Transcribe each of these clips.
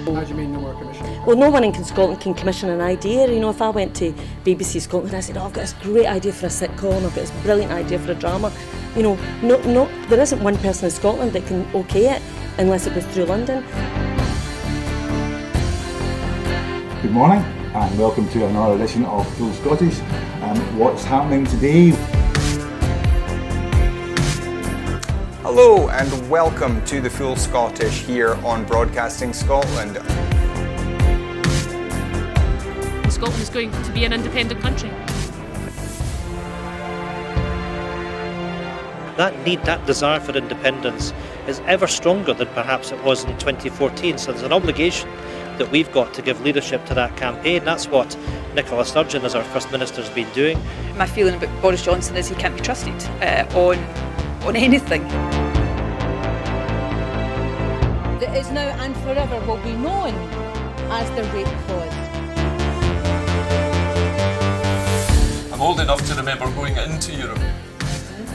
How do you mean no more commission? Well, no one in Scotland can commission an idea. You know, if I went to BBC Scotland and I said, oh, I've got this great idea for a sitcom, I've got this brilliant idea for a drama, you know, there isn't one person in Scotland that can okay it unless it goes through London. Good morning and welcome to another edition of Full Scottish. What's happening today? Hello and welcome to the Full Scottish here on Broadcasting Scotland. Scotland is going to be an independent country. That need, that desire for independence is ever stronger than perhaps it was in 2014. So there's an obligation that we've got to give leadership to that campaign. That's what Nicola Sturgeon, as our First Minister, has been doing. My feeling about Boris Johnson is he can't be trusted on anything. That is now and forever will be known as the rape clause. I'm old enough to remember going into Europe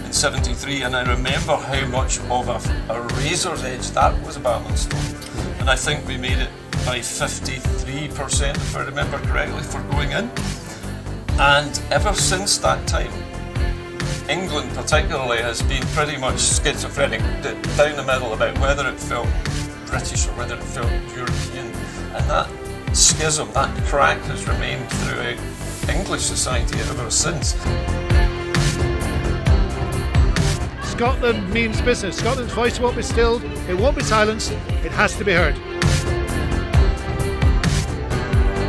in '73, and I remember how much of a razor's edge that was a battling stone. And I think we made it by 53%, if I remember correctly, for going in. And ever since that time, England particularly has been pretty much schizophrenic, down the middle about whether it felt British or whether it felt European. And that schism, that crack has remained throughout English society ever since. Scotland means business. Scotland's voice won't be stilled, it won't be silenced, it has to be heard.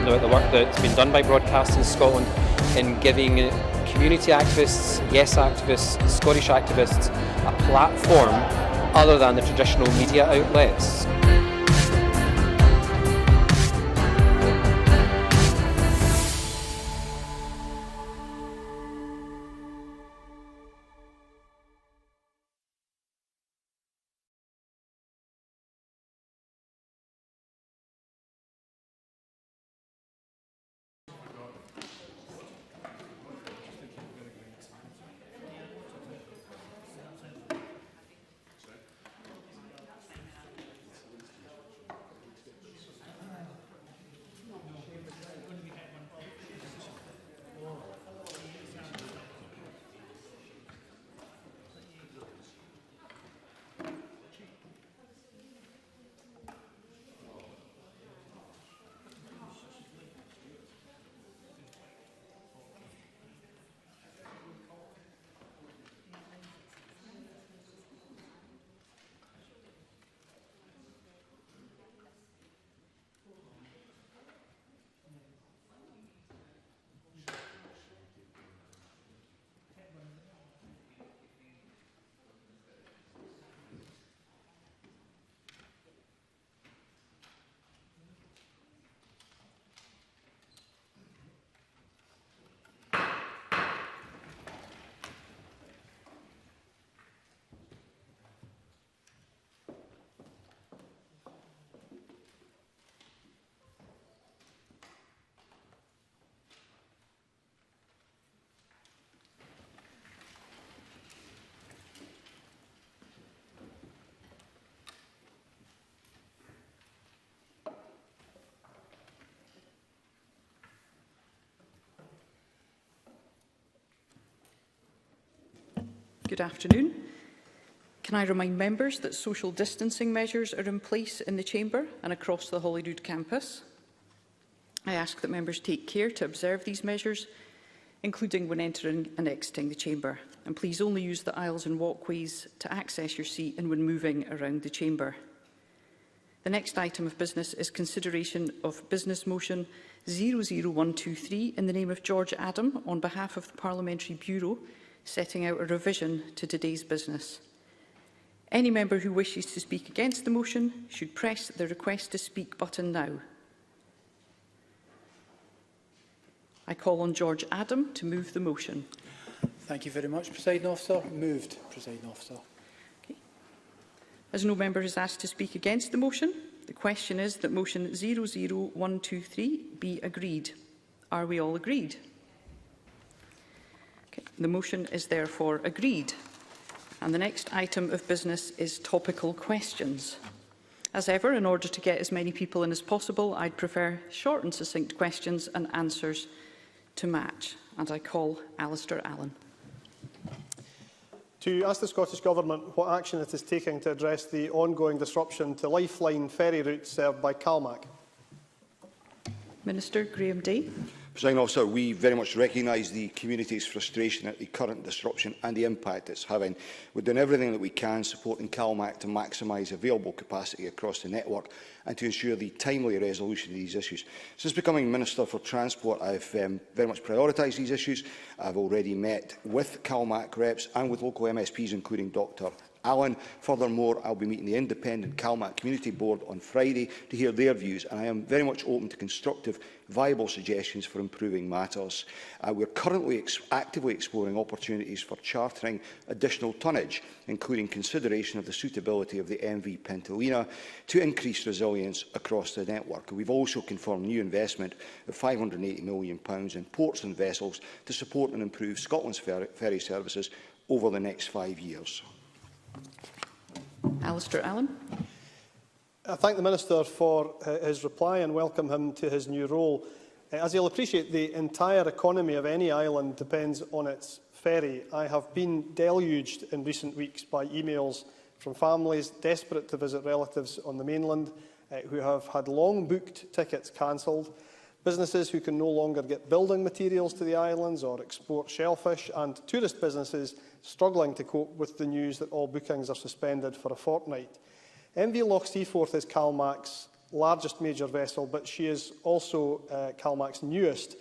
The work that's been done by Broadcasting Scotland in giving community activists, yes activists, Scottish activists a platform other than the traditional media outlets. Good afternoon. Can I remind members that social distancing measures are in place in the Chamber and across the Holyrood campus? I ask that members take care to observe these measures, including when entering and exiting the Chamber. And please only use the aisles and walkways to access your seat and when moving around the Chamber. The next item of business is consideration of Business Motion 00123 in the name of George Adam on behalf of the Parliamentary Bureau, setting out a revision to today's business. Any member who wishes to speak against the motion should press the Request to Speak button now. I call on George Adam to move the motion. Thank you very much, Presiding Officer. Moved, Presiding Officer. Okay. As no member has asked to speak against the motion, the question is that motion 00123 be agreed. Are we all agreed? Okay. The motion is therefore agreed. And the next item of business is topical questions. As ever, in order to get as many people in as possible, I'd prefer short and succinct questions and answers to match. And I call Alasdair Allan. To ask the Scottish Government what action it is taking to address the ongoing disruption to lifeline ferry routes served by CalMac. Minister Graham Day. Presiding Officer, we very much recognise the community's frustration at the current disruption and the impact it's having. We're doing everything that we can supporting CalMac to maximise available capacity across the network and to ensure the timely resolution of these issues. Since becoming Minister for Transport, I've very much prioritised these issues. I've already met with CalMac reps and with local MSPs, including Dr. Allan. Furthermore, I'll be meeting the independent CalMac Community Board on Friday to hear their views, and I am very much open to constructive, viable suggestions for improving matters. We're currently actively exploring opportunities for chartering additional tonnage, including consideration of the suitability of the MV Pentalina to increase resilience across the network. We've also confirmed new investment of £580 million in ports and vessels to support and improve Scotland's ferry services over the next 5 years. Alasdair Allan. I thank the Minister for his reply and welcome him to his new role. As you'll appreciate, the entire economy of any island depends on its ferry. I have been deluged in recent weeks by emails from families desperate to visit relatives on the mainland who have had long booked tickets cancelled, businesses who can no longer get building materials to the islands or export shellfish, and tourist businesses struggling to cope with the news that all bookings are suspended for a fortnight. MV Loch Seaforth is CalMac's largest major vessel, but she is also CalMac's newest.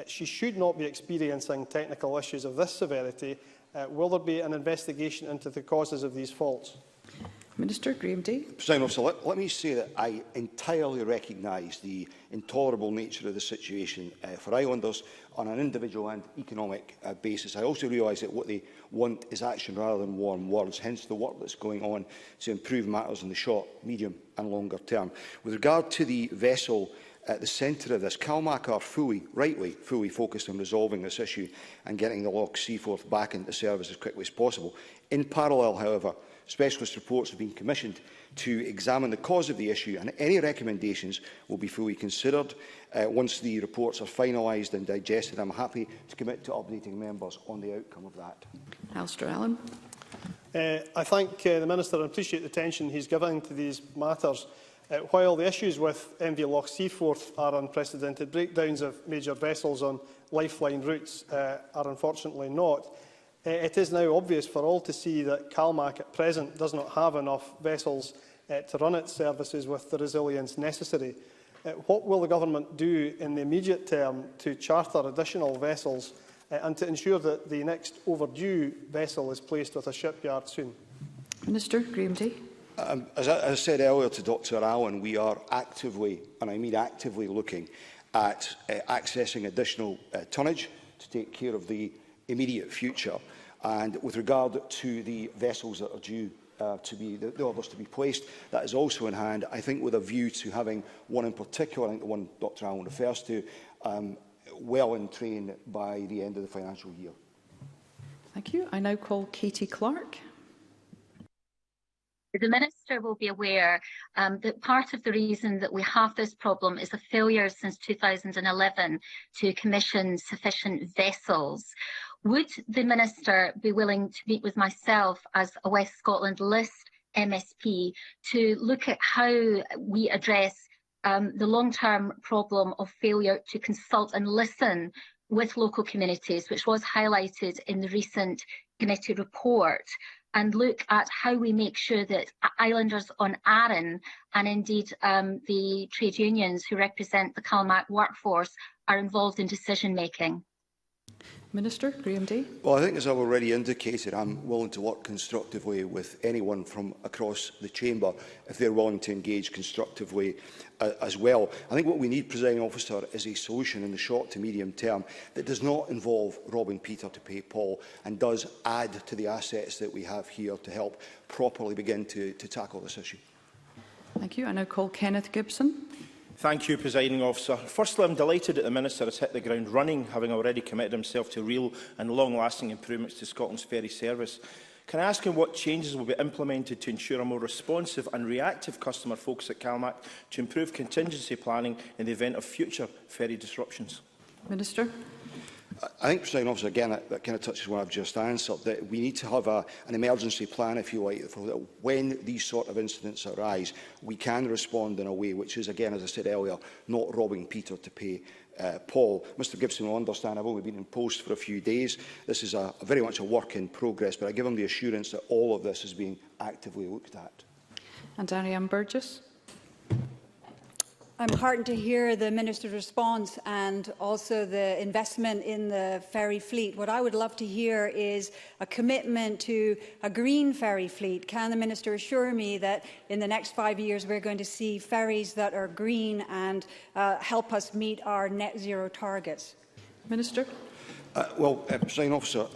She should not be experiencing technical issues of this severity. Will there be an investigation into the causes of these faults? Minister Graham Day. Presiding Officer, let me say that I entirely recognise the intolerable nature of the situation for islanders on an individual and economic basis. I also realise that what they want is action rather than warm words, hence the work that's going on to improve matters in the short, medium and longer term. With regard to the vessel at the centre of this, CalMac are rightly fully focused on resolving this issue and getting the Loch Seaforth back into service as quickly as possible. In parallel, however, specialist reports have been commissioned to examine the cause of the issue, and any recommendations will be fully considered. Once the reports are finalised and digested, I'm happy to commit to updating members on the outcome of that. Alasdair Allan. I thank the Minister and appreciate the attention he's giving to these matters. While the issues with MV Loch Seaforth are unprecedented, breakdowns of major vessels on lifeline routes are unfortunately not. It is now obvious for all to see that CalMac at present does not have enough vessels to run its services with the resilience necessary. What will the Government do in the immediate term to charter additional vessels and to ensure that the next overdue vessel is placed with a shipyard soon? Minister Graham Day. As I said earlier to Dr. Allan, we are actively, and I mean actively, looking at accessing additional tonnage to take care of the immediate future. And with regard to the vessels that are due to be the orders to be placed, that is also in hand, I think, with a view to having one in particular, I think the one Dr. Allan refers to, well in train by the end of the financial year. Thank you. I now call Katie Clark. The Minister will be aware that part of the reason that we have this problem is a failure since 2011 to commission sufficient vessels. Would the Minister be willing to meet with myself as a West Scotland List MSP to look at how we address the long-term problem of failure to consult and listen with local communities, which was highlighted in the recent committee report, and look at how we make sure that islanders on Arran and indeed the trade unions who represent the CalMac workforce are involved in decision making? Minister Graham Day. Well, I think, as I've already indicated, I'm willing to work constructively with anyone from across the chamber if they're willing to engage constructively as well. I think what we need, Presiding Officer, is a solution in the short to medium term that does not involve robbing Peter to pay Paul and does add to the assets that we have here to help properly begin to tackle this issue. Thank you. I now call Kenneth Gibson. Thank you, Presiding Officer. Firstly, I'm delighted that the Minister has hit the ground running, having already committed himself to real and long-lasting improvements to Scotland's ferry service. Can I ask him what changes will be implemented to ensure a more responsive and reactive customer focus at CalMac to improve contingency planning in the event of future ferry disruptions? Minister. I think, Presiding Officer, again, that kind of touches what I've just answered, that we need to have an emergency plan, if you like, for that when these sort of incidents arise, we can respond in a way which is, again, as I said earlier, not robbing Peter to pay Paul. Mr Gibson will understand I've only been in post for a few days. This is very much a work in progress, but I give him the assurance that all of this is being actively looked at. And Ariane Burgess. I'm heartened to hear the Minister's response and also the investment in the ferry fleet. What I would love to hear is a commitment to a green ferry fleet. Can the Minister assure me that in the next 5 years we're going to see ferries that are green and help us meet our net zero targets? Minister. Presiding Officer,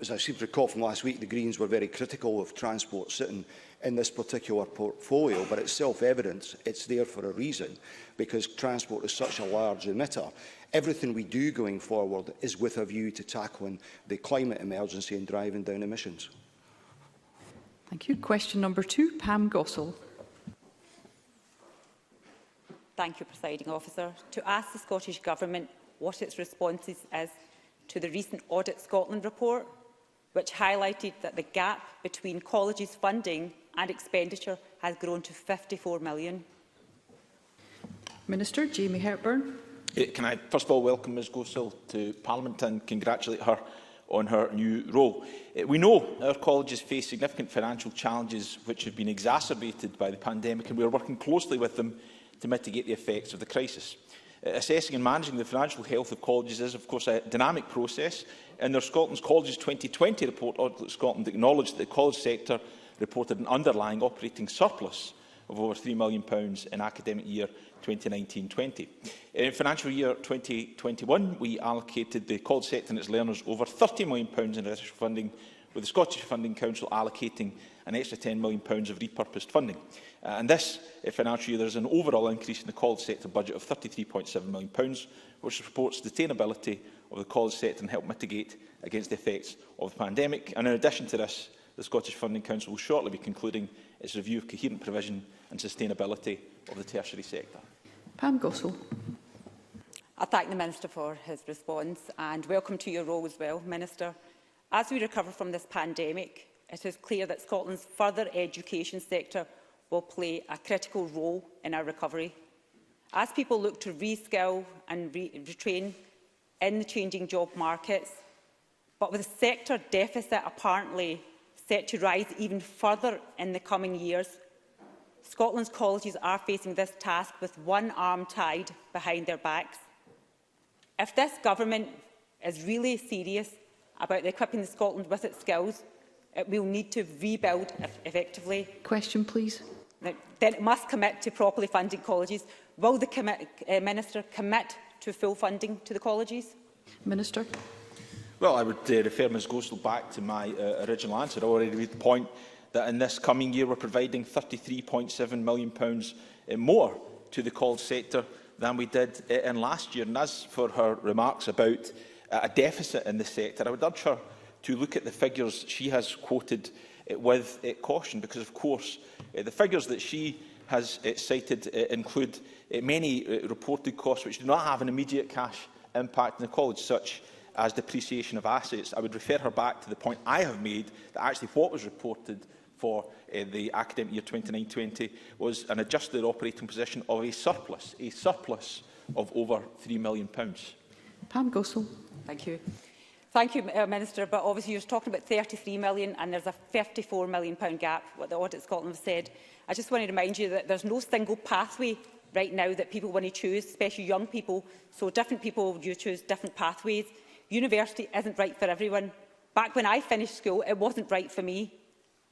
as I seem to recall from last week, the Greens were very critical of transport sitting in this particular portfolio, but it's self-evident it's there for a reason, because transport is such a large emitter. Everything we do going forward is with a view to tackling the climate emergency and driving down emissions. Thank you. Question number 2, Pam Gosal. Thank you, Presiding Officer. To ask the Scottish Government what its response is to the recent Audit Scotland report, which highlighted that the gap between colleges' funding and expenditure has grown to 54 million. Minister Jamie Hepburn. Can I first of all welcome Ms Gosal to Parliament and congratulate her on her new role. We know our colleges face significant financial challenges which have been exacerbated by the pandemic, and we are working closely with them to mitigate the effects of the crisis. Assessing and managing the financial health of colleges is, of course, a dynamic process. In their Scotland's Colleges 2020 report, Audit Scotland acknowledged that the college sector reported an underlying operating surplus of over £3 million in academic year 2019-20. In financial year 2021, we allocated the college sector and its learners over £30 million in additional funding, with the Scottish Funding Council allocating an extra £10 million of repurposed funding. And this financial year, there is an overall increase in the college sector budget of £33.7 million, which supports sustainability of the college sector and help mitigate against the effects of the pandemic. And in addition to this, the Scottish Funding Council will shortly be concluding its review of coherent provision and sustainability of the tertiary sector. Pam Gosal. I thank the Minister for his response and welcome to your role as well, Minister. As we recover from this pandemic, it is clear that Scotland's further education sector will play a critical role in our recovery. As people look to reskill and retrain in the changing job markets, but with the sector deficit apparently set to rise even further in the coming years, Scotland's colleges are facing this task with one arm tied behind their backs. If this government is really serious about equipping Scotland with its skills, it will need to rebuild effectively. Question, please. Then it must commit to properly funding colleges. Will the Minister commit to full funding to the colleges? Minister. Well, I would refer Ms Gosal back to my original answer. I already made the point that in this coming year we're providing £33.7 million more to the college sector than we did in last year. And as for her remarks about a deficit in the sector, I would urge her to look at the figures she has quoted with caution, because, of course, the figures that she has cited include many reported costs which do not have an immediate cash impact in the college, such as depreciation of assets. I would refer her back to the point I have made, that actually what was reported for the academic year 29-20 was an adjusted operating position of a surplus of over £3 million. Pam Gosal. Thank you. Thank you, Minister, but obviously you're talking about 33 million and there's a £54 million gap, what the Audit Scotland have said. I just want to remind you that there's no single pathway right now that people want to choose, especially young people, so different people you choose different pathways. University isn't right for everyone. Back when I finished school, it wasn't right for me.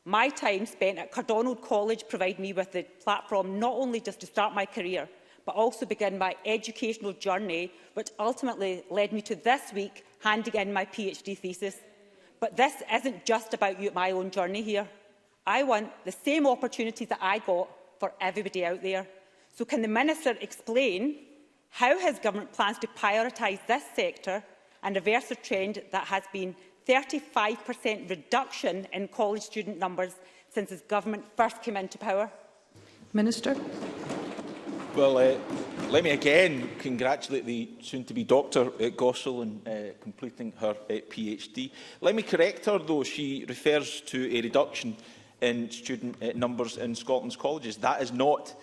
My time spent at Cardonald College provided me with the platform not only just to start my career, but also begin my educational journey, which ultimately led me to this week handing in my PhD thesis. But this isn't just about my own journey here. I want the same opportunities that I got for everybody out there. So can the Minister explain how his government plans to prioritise this sector and reverse a trend that has been 35% reduction in college student numbers since his government first came into power? Minister. Well, let me again congratulate the soon-to-be Dr Gosal on completing her PhD. Let me correct her, though. She refers to a reduction in student numbers in Scotland's colleges. That is not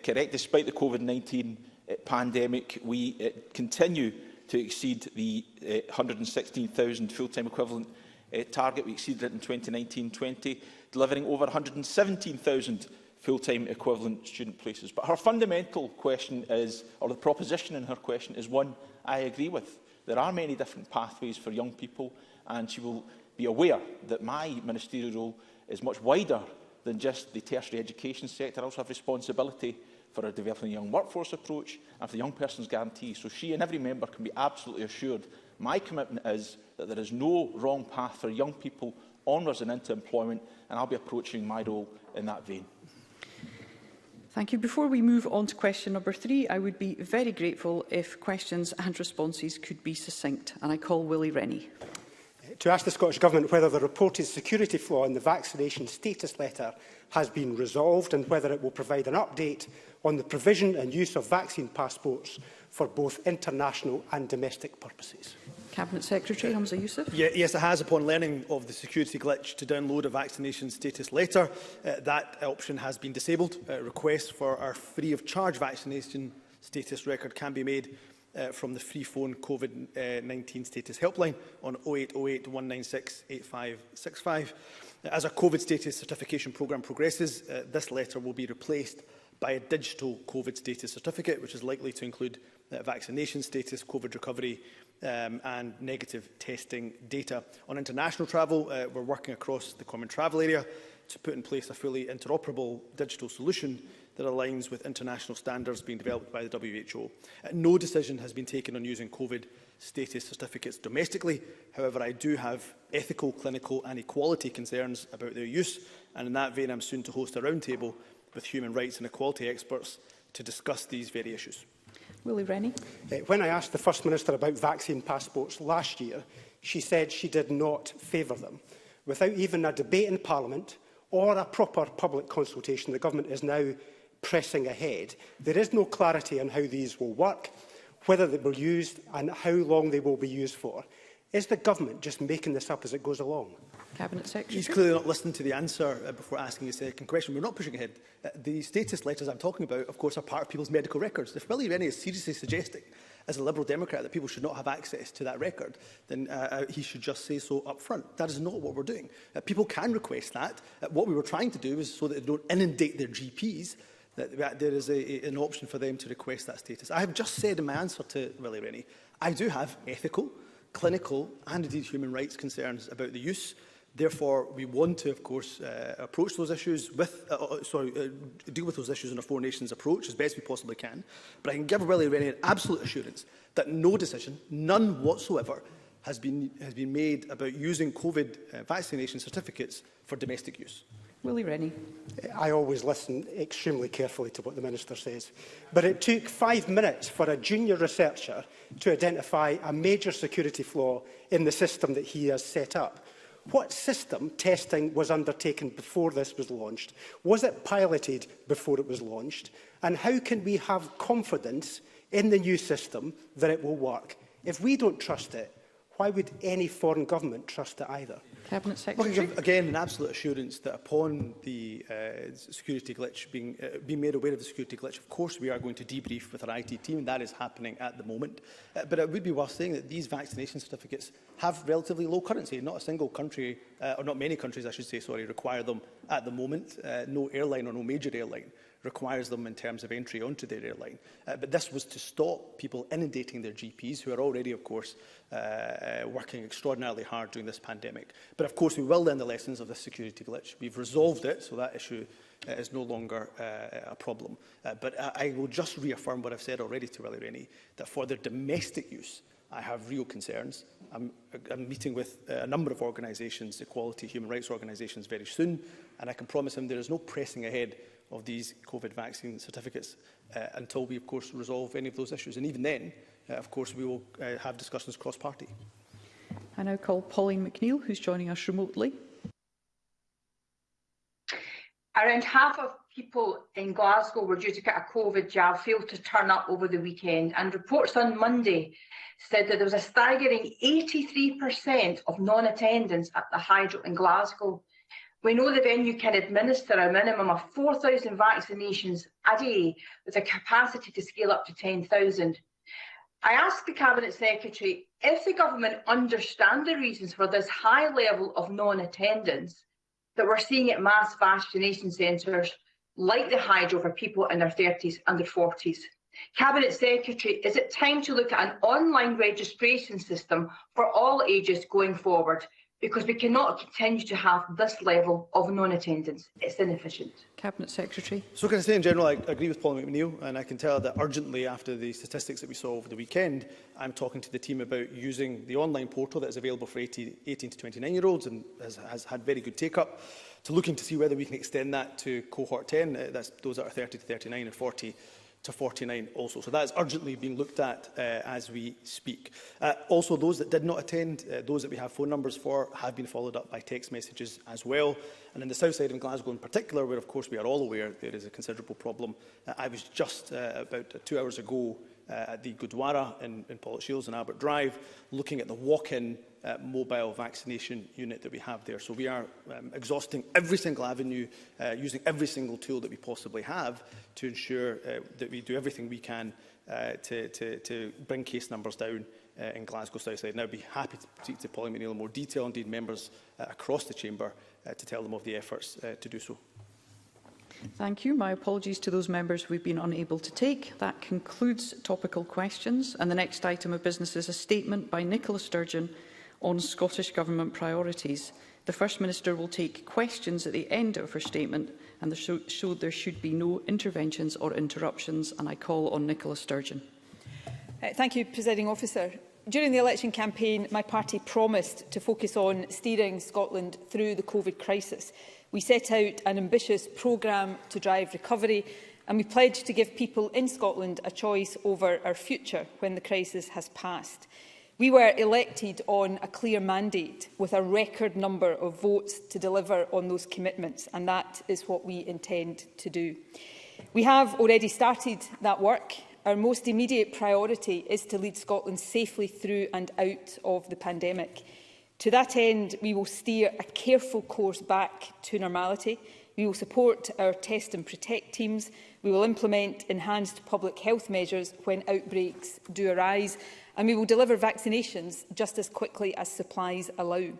correct. Despite the COVID-19 pandemic, we continue to exceed the 116,000 full-time equivalent target. We exceeded it in 2019-20, delivering over 117,000 full-time equivalent student places. But her fundamental question is, or the proposition in her question is one I agree with. There are many different pathways for young people, and she will be aware that my ministerial role is much wider than just the tertiary education sector. I also have responsibility for a developing young workforce approach and for the young person's guarantee. So she and every member can be absolutely assured my commitment is that there is no wrong path for young people onwards and into employment, and I'll be approaching my role in that vein. Thank you. Before we move on to question number 3, I would be very grateful if questions and responses could be succinct. And I call Willie Rennie. To ask the Scottish Government whether the reported security flaw in the vaccination status letter has been resolved and whether it will provide an update on the provision and use of vaccine passports for both international and domestic purposes. Cabinet Secretary Hamza Youssef. Yes, it has. Upon learning of the security glitch to download a vaccination status letter, that option has been disabled. Requests for our free-of-charge vaccination status record can be made from the free phone COVID-19 status helpline on 0808 196 8565. As our COVID status certification programme progresses, this letter will be replaced by a digital COVID status certificate, which is likely to include vaccination status, COVID recovery and negative testing data. On international travel, we're working across the common travel area to put in place a fully interoperable digital solution that aligns with international standards being developed by the WHO. No decision has been taken on using COVID status certificates domestically. However, I do have ethical, clinical and equality concerns about their use, and in that vein I'm soon to host a roundtable with human rights and equality experts to discuss these very issues. Willie Rennie. When I asked the First Minister about vaccine passports last year, she said she did not favour them. Without even a debate in Parliament or a proper public consultation, the Government is now pressing ahead. There is no clarity on how these will work, whether they will be used and how long they will be used for. Is the Government just making this up as it goes along? Cabinet Secretary. He's clearly not listening to the answer before asking a second question. We're not pushing ahead. The status letters I'm talking about, of course, are part of people's medical records. If Willie Rennie is seriously suggesting, as a Liberal Democrat, that people should not have access to that record, then he should just say so up front. That is not what we're doing. People can request that. What we were trying to do is so that they don't inundate their GPs, that there is an option for them to request that status. I have just said in my answer to Willie Rennie, I do have ethical, clinical and indeed human rights concerns about the use. Therefore, we want to, of course, approach those issues with, deal with those issues in a four nations approach as best we possibly can. But I can give Willie Rennie an absolute assurance that no decision, none whatsoever, has been made about using COVID vaccination certificates for domestic use. Willie Rennie. I always listen extremely carefully to what the Minister says. But it took 5 minutes for a junior researcher to identify a major security flaw in the system that he has set up. What system testing was undertaken before this was launched? Was it piloted before it was launched? And how can we have confidence in the new system that it will work? If we don't trust it, why would any foreign government trust it either? Cabinet Secretary. Well, I can give, again, an absolute assurance that upon the security glitch being made aware of the security glitch, of course we are going to debrief with our IT team, and that is happening at the moment. But it would be worth saying that these vaccination certificates have relatively low currency. Not a single country, or not many countries, I should say, sorry, require them at the moment. No airline or no major airline requires them in terms of entry onto their airline. But this was to stop people inundating their GPs, who are already, of course, working extraordinarily hard during this pandemic. But of course, we will learn the lessons of this security glitch. We've resolved it, so that issue is no longer a problem. But I will just reaffirm what I've said already to Willie Rennie, that for their domestic use, I have real concerns. I'm meeting with a number of organisations, equality, human rights organisations, very soon, and I can promise him there is no pressing ahead of these COVID vaccine certificates until we, of course, resolve any of those issues. And even then, of course, we will have discussions cross-party. I now call Pauline McNeill, who's joining us remotely. Around half of people in Glasgow were due to get a COVID jab failed to turn up over the weekend, and reports on Monday said that there was a staggering 83% of non-attendance at the Hydro in Glasgow. We know the venue can administer a minimum of 4,000 vaccinations a day with a capacity to scale up to 10,000. I asked the Cabinet Secretary if the government understand the reasons for this high level of non-attendance that we're seeing at mass vaccination centres like the Hydro for people in their 30s and their 40s. Cabinet Secretary, is it time to look at an online registration system for all ages going forward? Because we cannot continue to have this level of non-attendance. It's inefficient. Cabinet Secretary. So can I say in general, I agree with Pauline McNeill, and I can tell that urgently after the statistics that we saw over the weekend, I'm talking to the team about using the online portal that is available for 18 to 29-year-olds and has had very good take-up, to looking to see whether we can extend that to cohort 10, that's those that are 30 to 39 and 40 to 49 also. So that is urgently being looked at as we speak. Also, those that did not attend, those that we have phone numbers for, have been followed up by text messages as well. And in the south side of Glasgow in particular, where of course we are all aware there is a considerable problem, I was just about 2 hours ago at the Gurdwara in Pollock Shields and Albert Drive, looking at the walk-in mobile vaccination unit that we have there. So we are exhausting every single avenue, using every single tool that we possibly have to ensure that we do everything we can to bring case numbers down in Glasgow Southside. And I'd be happy to speak to Pauline McNeill in more detail, indeed members across the chamber, to tell them of the efforts to do so. Thank you. My apologies to those members we've been unable to take. That concludes topical questions. And the next item of business is a statement by Nicola Sturgeon on Scottish Government priorities. The First Minister will take questions at the end of her statement, and there should be no interventions or interruptions. And I call on Nicola Sturgeon. Thank you, Presiding Officer. During the election campaign, my party promised to focus on steering Scotland through the COVID crisis. We set out an ambitious programme to drive recovery, and we pledged to give people in Scotland a choice over our future when the crisis has passed. We were elected on a clear mandate with a record number of votes to deliver on those commitments, and that is what we intend to do. We have already started that work. Our most immediate priority is to lead Scotland safely through and out of the pandemic. To that end, we will steer a careful course back to normality. We will support our test and protect teams. We will implement enhanced public health measures when outbreaks do arise. And we will deliver vaccinations just as quickly as supplies allow.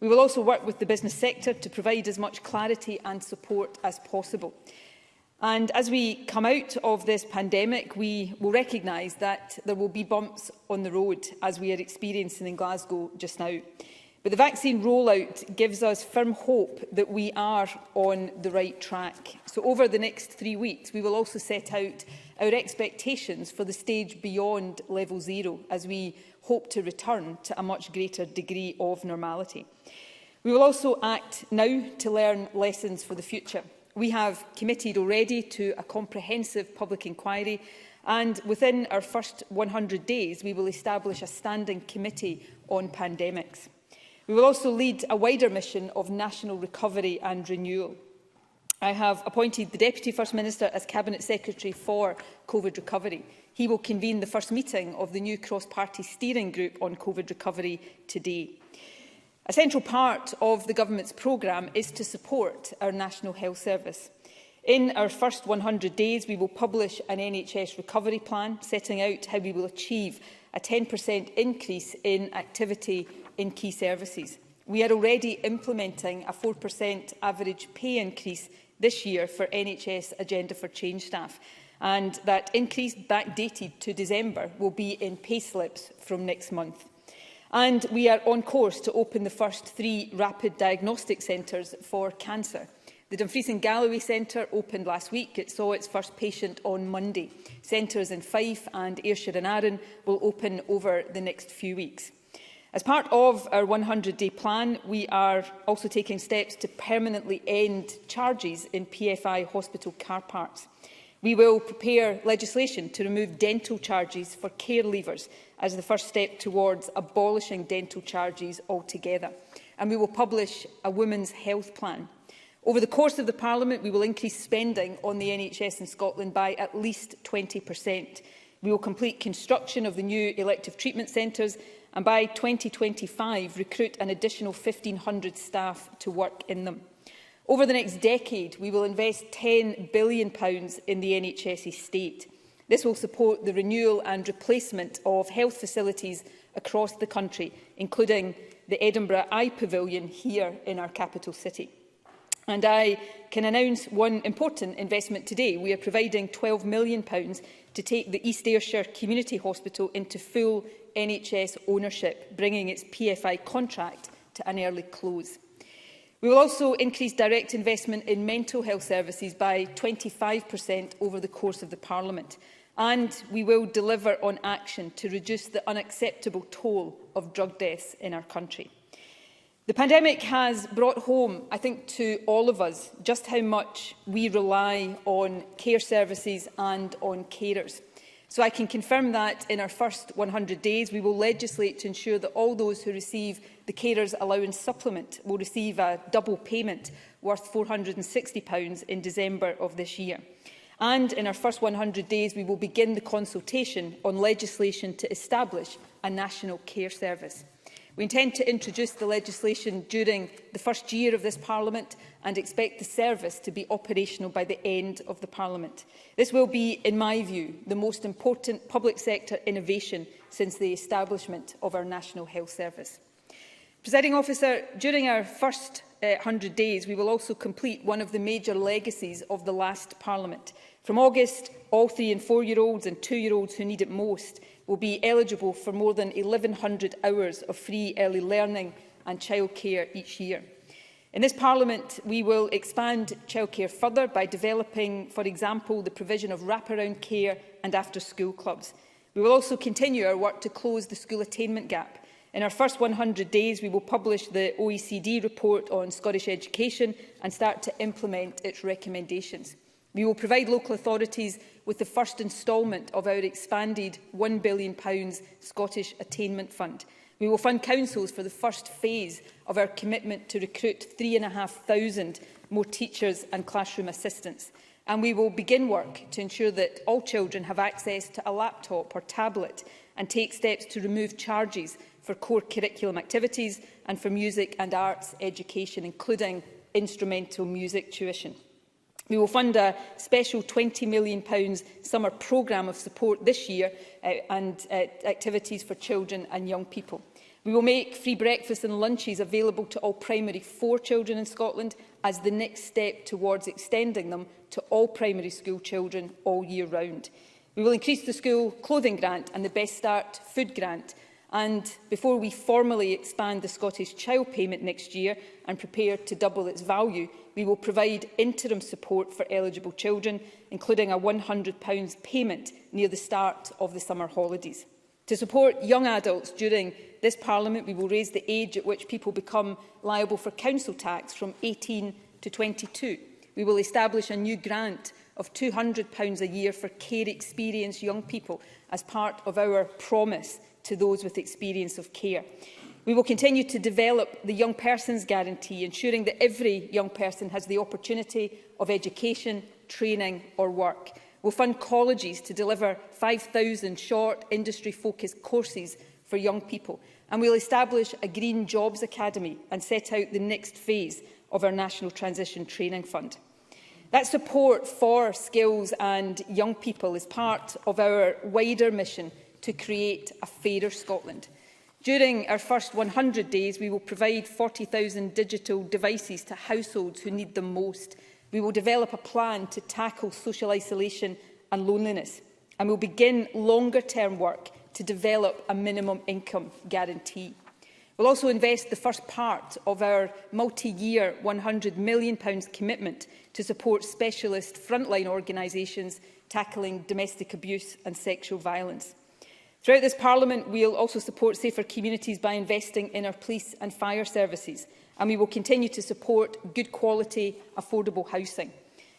We will also work with the business sector to provide as much clarity and support as possible. And as we come out of this pandemic, we will recognise that there will be bumps on the road, as we are experiencing in Glasgow just now. But the vaccine rollout gives us firm hope that we are on the right track. So over the next 3 weeks, we will also set out our expectations for the stage beyond level 0, as we hope to return to a much greater degree of normality. We will also act now to learn lessons for the future. We have committed already to a comprehensive public inquiry, and within our first 100 days, we will establish a standing committee on pandemics. We will also lead a wider mission of national recovery and renewal. I have appointed the Deputy First Minister as Cabinet Secretary for COVID recovery. He will convene the first meeting of the new cross-party steering group on COVID recovery today. A central part of the Government's programme is to support our National Health Service. In our first 100 days, we will publish an NHS recovery plan, setting out how we will achieve a 10% increase in activity in key services. We are already implementing a 4% average pay increase this year for NHS Agenda for Change staff, and that increase, backdated to December, will be in payslips from next month. And we are on course to open the first 3 rapid diagnostic centres for cancer. The Dumfries and Galloway Centre opened last week. It saw its first patient on Monday. Centres in Fife and Ayrshire and Arran will open over the next few weeks. As part of our 100-day plan, we are also taking steps to permanently end charges in PFI hospital car parks. We will prepare legislation to remove dental charges for care leavers as the first step towards abolishing dental charges altogether. And we will publish a women's health plan. Over the course of the Parliament, we will increase spending on the NHS in Scotland by at least 20%. We will complete construction of the new elective treatment centres and by 2025 recruit an additional 1,500 staff to work in them. Over the next decade, we will invest £10 billion in the NHS estate. This will support the renewal and replacement of health facilities across the country, including the Edinburgh Eye Pavilion here in our capital city. And I can announce one important investment today. We are providing £12 million to take the East Ayrshire Community Hospital into full NHS ownership, bringing its PFI contract to an early close. We will also increase direct investment in mental health services by 25% over the course of the Parliament. And we will deliver on action to reduce the unacceptable toll of drug deaths in our country. The pandemic has brought home, I think, to all of us just how much we rely on care services and on carers. So I can confirm that in our first 100 days, we will legislate to ensure that all those who receive the Carers Allowance Supplement will receive a double payment worth £460 in December of this year. And in our first 100 days, we will begin the consultation on legislation to establish a national care service. We intend to introduce the legislation during the first year of this Parliament and expect the service to be operational by the end of the Parliament. This will be, in my view, the most important public sector innovation since the establishment of our National Health Service. Presiding Officer, during our first 100 days, we will also complete one of the major legacies of the last Parliament. From August, all 3- and 4-year-olds and 2-year-olds who need it most will be eligible for more than 1,100 hours of free early learning and childcare each year. In this Parliament, we will expand childcare further by developing, for example, the provision of wraparound care and after-school clubs. We will also continue our work to close the school attainment gap. In our first 100 days, we will publish the OECD report on Scottish education and start to implement its recommendations. We will provide local authorities with the first instalment of our expanded £1 billion Scottish Attainment Fund. We will fund councils for the first phase of our commitment to recruit 3,500 more teachers and classroom assistants. And we will begin work to ensure that all children have access to a laptop or tablet and take steps to remove charges for core curriculum activities and for music and arts education, including instrumental music tuition. We will fund a special £20 million summer programme of support this year and activities for children and young people. We will make free breakfasts and lunches available to all primary 4 children in Scotland as the next step towards extending them to all primary school children all year round. We will increase the school clothing grant and the Best Start food grant. And before we formally expand the Scottish Child Payment next year and prepare to double its value, we will provide interim support for eligible children, including a £100 payment near the start of the summer holidays. To support young adults during this Parliament, we will raise the age at which people become liable for council tax from 18 to 22. We will establish a new grant of £200 a year for care experienced young people as part of our promise to those with experience of care. We will continue to develop the Young Persons Guarantee, ensuring that every young person has the opportunity of education, training or work. We'll fund colleges to deliver 5,000 short industry-focused courses for young people. And we'll establish a Green Jobs Academy and set out the next phase of our National Transition Training Fund. That support for skills and young people is part of our wider mission to create a fairer Scotland. During our first 100 days, we will provide 40,000 digital devices to households who need them most. We will develop a plan to tackle social isolation and loneliness. And we'll begin longer-term work to develop a minimum income guarantee. We'll also invest the first part of our multi-year £100 million commitment to support specialist frontline organisations tackling domestic abuse and sexual violence. Throughout this Parliament, we will also support safer communities by investing in our police and fire services, and we will continue to support good quality, affordable housing.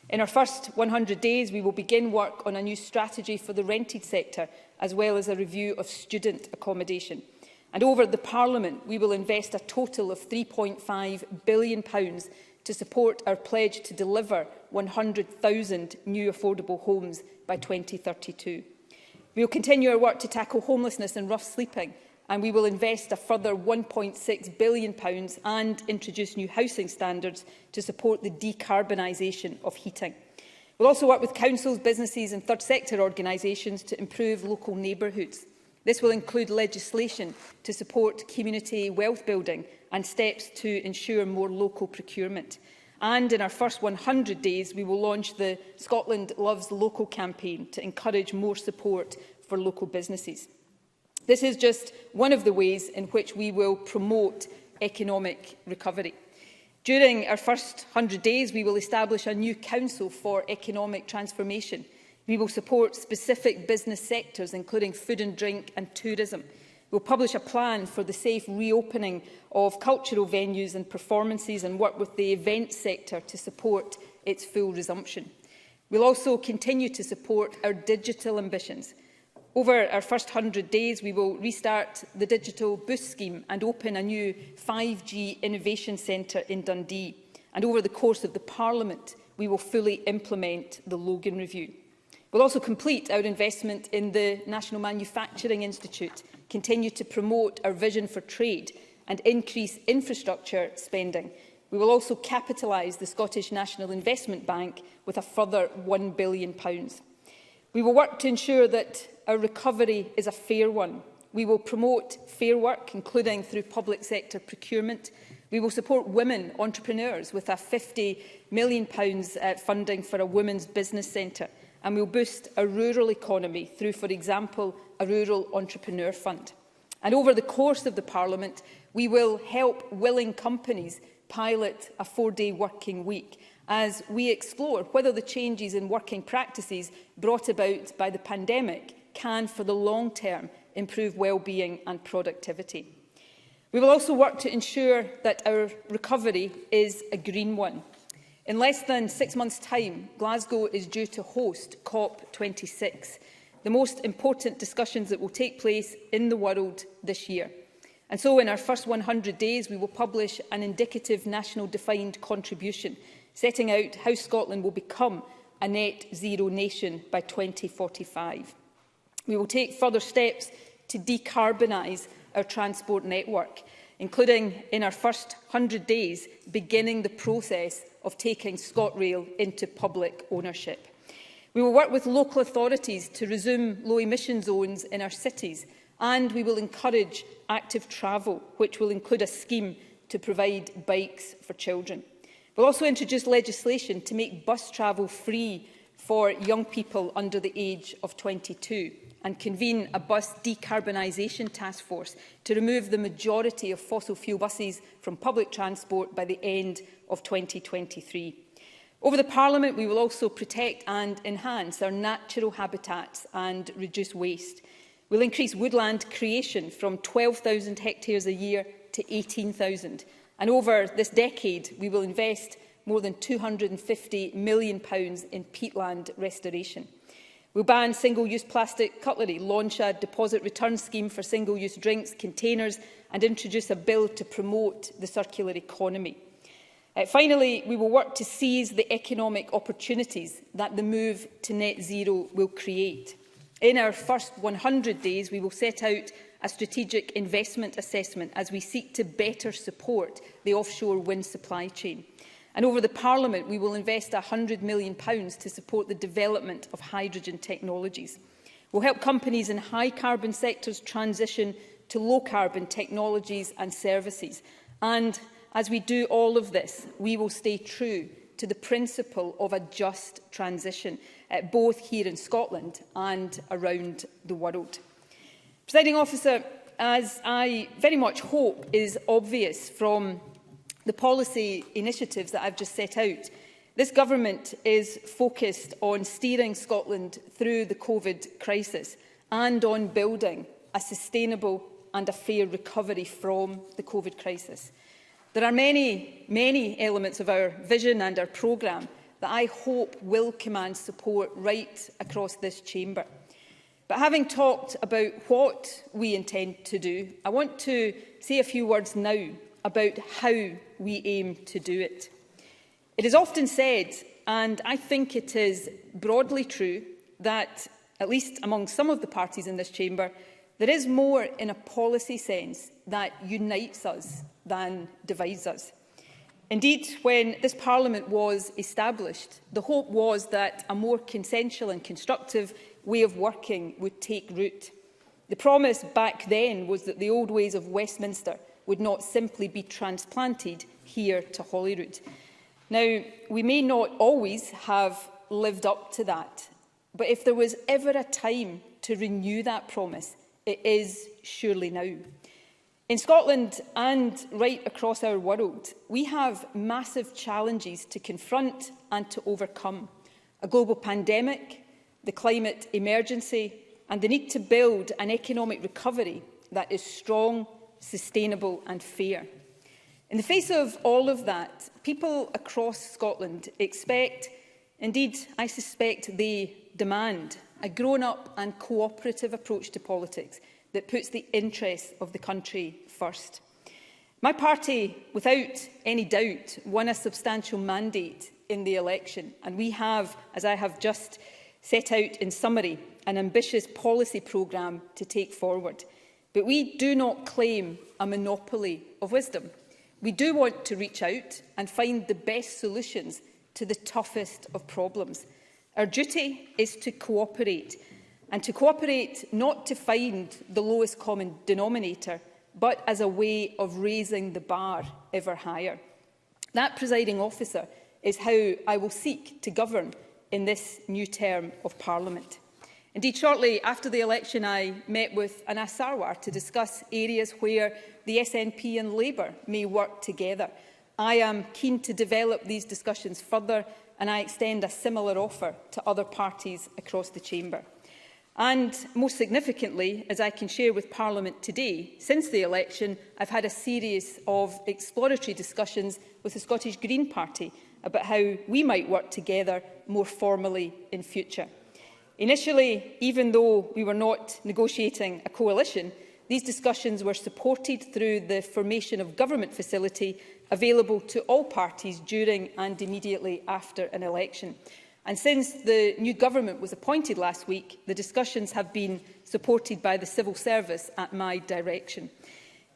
In our first 100 days, we will begin work on a new strategy for the rented sector, as well as a review of student accommodation. And over the Parliament, we will invest a total of £3.5 billion to support our pledge to deliver 100,000 new affordable homes by 2032. We will continue our work to tackle homelessness and rough sleeping, and we will invest a further £1.6 billion and introduce new housing standards to support the decarbonisation of heating. We will also work with councils, businesses and third sector organisations to improve local neighbourhoods. This will include legislation to support community wealth building and steps to ensure more local procurement. And in our first 100 days, we will launch the Scotland Loves Local campaign to encourage more support for local businesses. This is just one of the ways in which we will promote economic recovery. During our first 100 days, we will establish a new council for economic transformation. We will support specific business sectors, including food and drink and tourism. We will publish a plan for the safe reopening of cultural venues and performances and work with the events sector to support its full resumption. We will also continue to support our digital ambitions. Over our first 100 days, we will restart the Digital Boost scheme and open a new 5G Innovation Centre in Dundee. And over the course of the Parliament, we will fully implement the Logan Review. We will also complete our investment in the National Manufacturing Institute, continue to promote our vision for trade and increase infrastructure spending. We will also capitalise the Scottish National Investment Bank with a further £1 billion. We will work to ensure that our recovery is a fair one. We will promote fair work, including through public sector procurement. We will support women entrepreneurs with a £50 million funding for a women's business centre. And we will boost a rural economy through, for example, a rural entrepreneur fund. And over the course of the Parliament, we will help willing companies pilot a 4-day working week as we explore whether the changes in working practices brought about by the pandemic can, for the long term, improve well-being and productivity. We will also work to ensure that our recovery is a green one. In less than 6 months' time, Glasgow is due to host COP26, the most important discussions that will take place in the world this year. And so in our first 100 days, we will publish an indicative national defined contribution, setting out how Scotland will become a net zero nation by 2045. We will take further steps to decarbonise our transport network, including in our first 100 days, beginning the process of taking ScotRail into public ownership. We will work with local authorities to resume low-emission zones in our cities, and we will encourage active travel, which will include a scheme to provide bikes for children. We will also introduce legislation to make bus travel free for young people under the age of 22 and convene a bus decarbonisation task force to remove the majority of fossil fuel buses from public transport by the end of 2023. Over the Parliament, we will also protect and enhance our natural habitats and reduce waste. We will increase woodland creation from 12,000 hectares a year to 18,000. And over this decade, we will invest more than £250 million in peatland restoration. We will ban single-use plastic cutlery, launch a deposit return scheme for single-use drinks, containers and introduce a bill to promote the circular economy. Finally, we will work to seize the economic opportunities that the move to net zero will create. In our first 100 days, we will set out a strategic investment assessment as we seek to better support the offshore wind supply chain. And over the Parliament, we will invest £100 million to support the development of hydrogen technologies. We will help companies in high-carbon sectors transition to low-carbon technologies and services. And as we do all of this, we will stay true to the principle of a just transition, both here in Scotland and around the world. Presiding Officer, as I very much hope is obvious from the policy initiatives that I've just set out, this government is focused on steering Scotland through the COVID crisis and on building a sustainable and a fair recovery from the COVID crisis. There are many elements of our vision and our programme that I hope will command support right across this chamber. But having talked about what we intend to do, I want to say a few words now about how we aim to do it. It is often said, and I think it is broadly true, that, at least among some of the parties in this chamber, there is more in a policy sense that unites us than divides us. Indeed, when this Parliament was established, the hope was that a more consensual and constructive way of working would take root. The promise back then was that the old ways of Westminster would not simply be transplanted here to Holyrood. Now, we may not always have lived up to that, but if there was ever a time to renew that promise, it is surely now. In Scotland and right across our world, we have massive challenges to confront and to overcome. A global pandemic, the climate emergency, and the need to build an economic recovery that is strong, sustainable and fair. In the face of all of that, people across Scotland expect, indeed I suspect they demand, a grown-up and cooperative approach to politics that puts the interests of the country first. My party, without any doubt, won a substantial mandate in the election, and we have, as I have just set out in summary, an ambitious policy programme to take forward. But we do not claim a monopoly of wisdom. We do want to reach out and find the best solutions to the toughest of problems. Our duty is to cooperate, and to cooperate not to find the lowest common denominator, but as a way of raising the bar ever higher. That, Presiding Officer, is how I will seek to govern in this new term of Parliament. Indeed, shortly after the election, I met with Anas Sarwar to discuss areas where the SNP and Labour may work together. I am keen to develop these discussions further, and I extend a similar offer to other parties across the chamber. And most significantly, as I can share with Parliament today, since the election, I've had a series of exploratory discussions with the Scottish Green Party about how we might work together more formally in future. Initially, even though we were not negotiating a coalition, these discussions were supported through the formation of government facility available to all parties during and immediately after an election. And since the new government was appointed last week, the discussions have been supported by the civil service at my direction.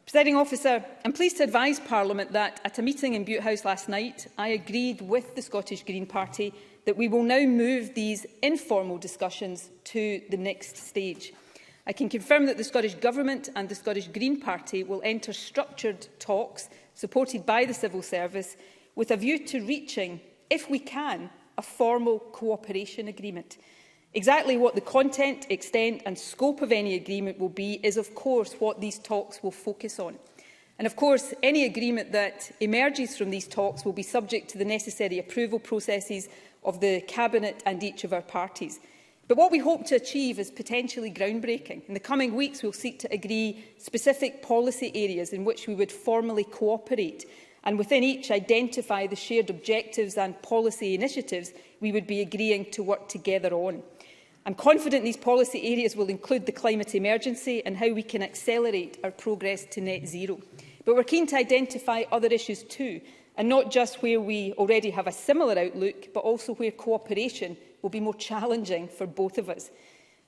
Presiding Officer, I'm pleased to advise Parliament that at a meeting in Bute House last night, I agreed with the Scottish Green Party that we will now move these informal discussions to the next stage. I can confirm that the Scottish Government and the Scottish Green Party will enter structured talks, supported by the civil service, with a view to reaching, if we can, a formal cooperation agreement. Exactly what the content, extent and scope of any agreement will be is, of course, what these talks will focus on. And, of course, any agreement that emerges from these talks will be subject to the necessary approval processes of the Cabinet and each of our parties. But what we hope to achieve is potentially groundbreaking. In the coming weeks, we'll seek to agree specific policy areas in which we would formally cooperate, and within each identify the shared objectives and policy initiatives we would be agreeing to work together on. I'm confident these policy areas will include the climate emergency and how we can accelerate our progress to net zero. But we're keen to identify other issues too, and not just where we already have a similar outlook, but also where cooperation will be more challenging for both of us.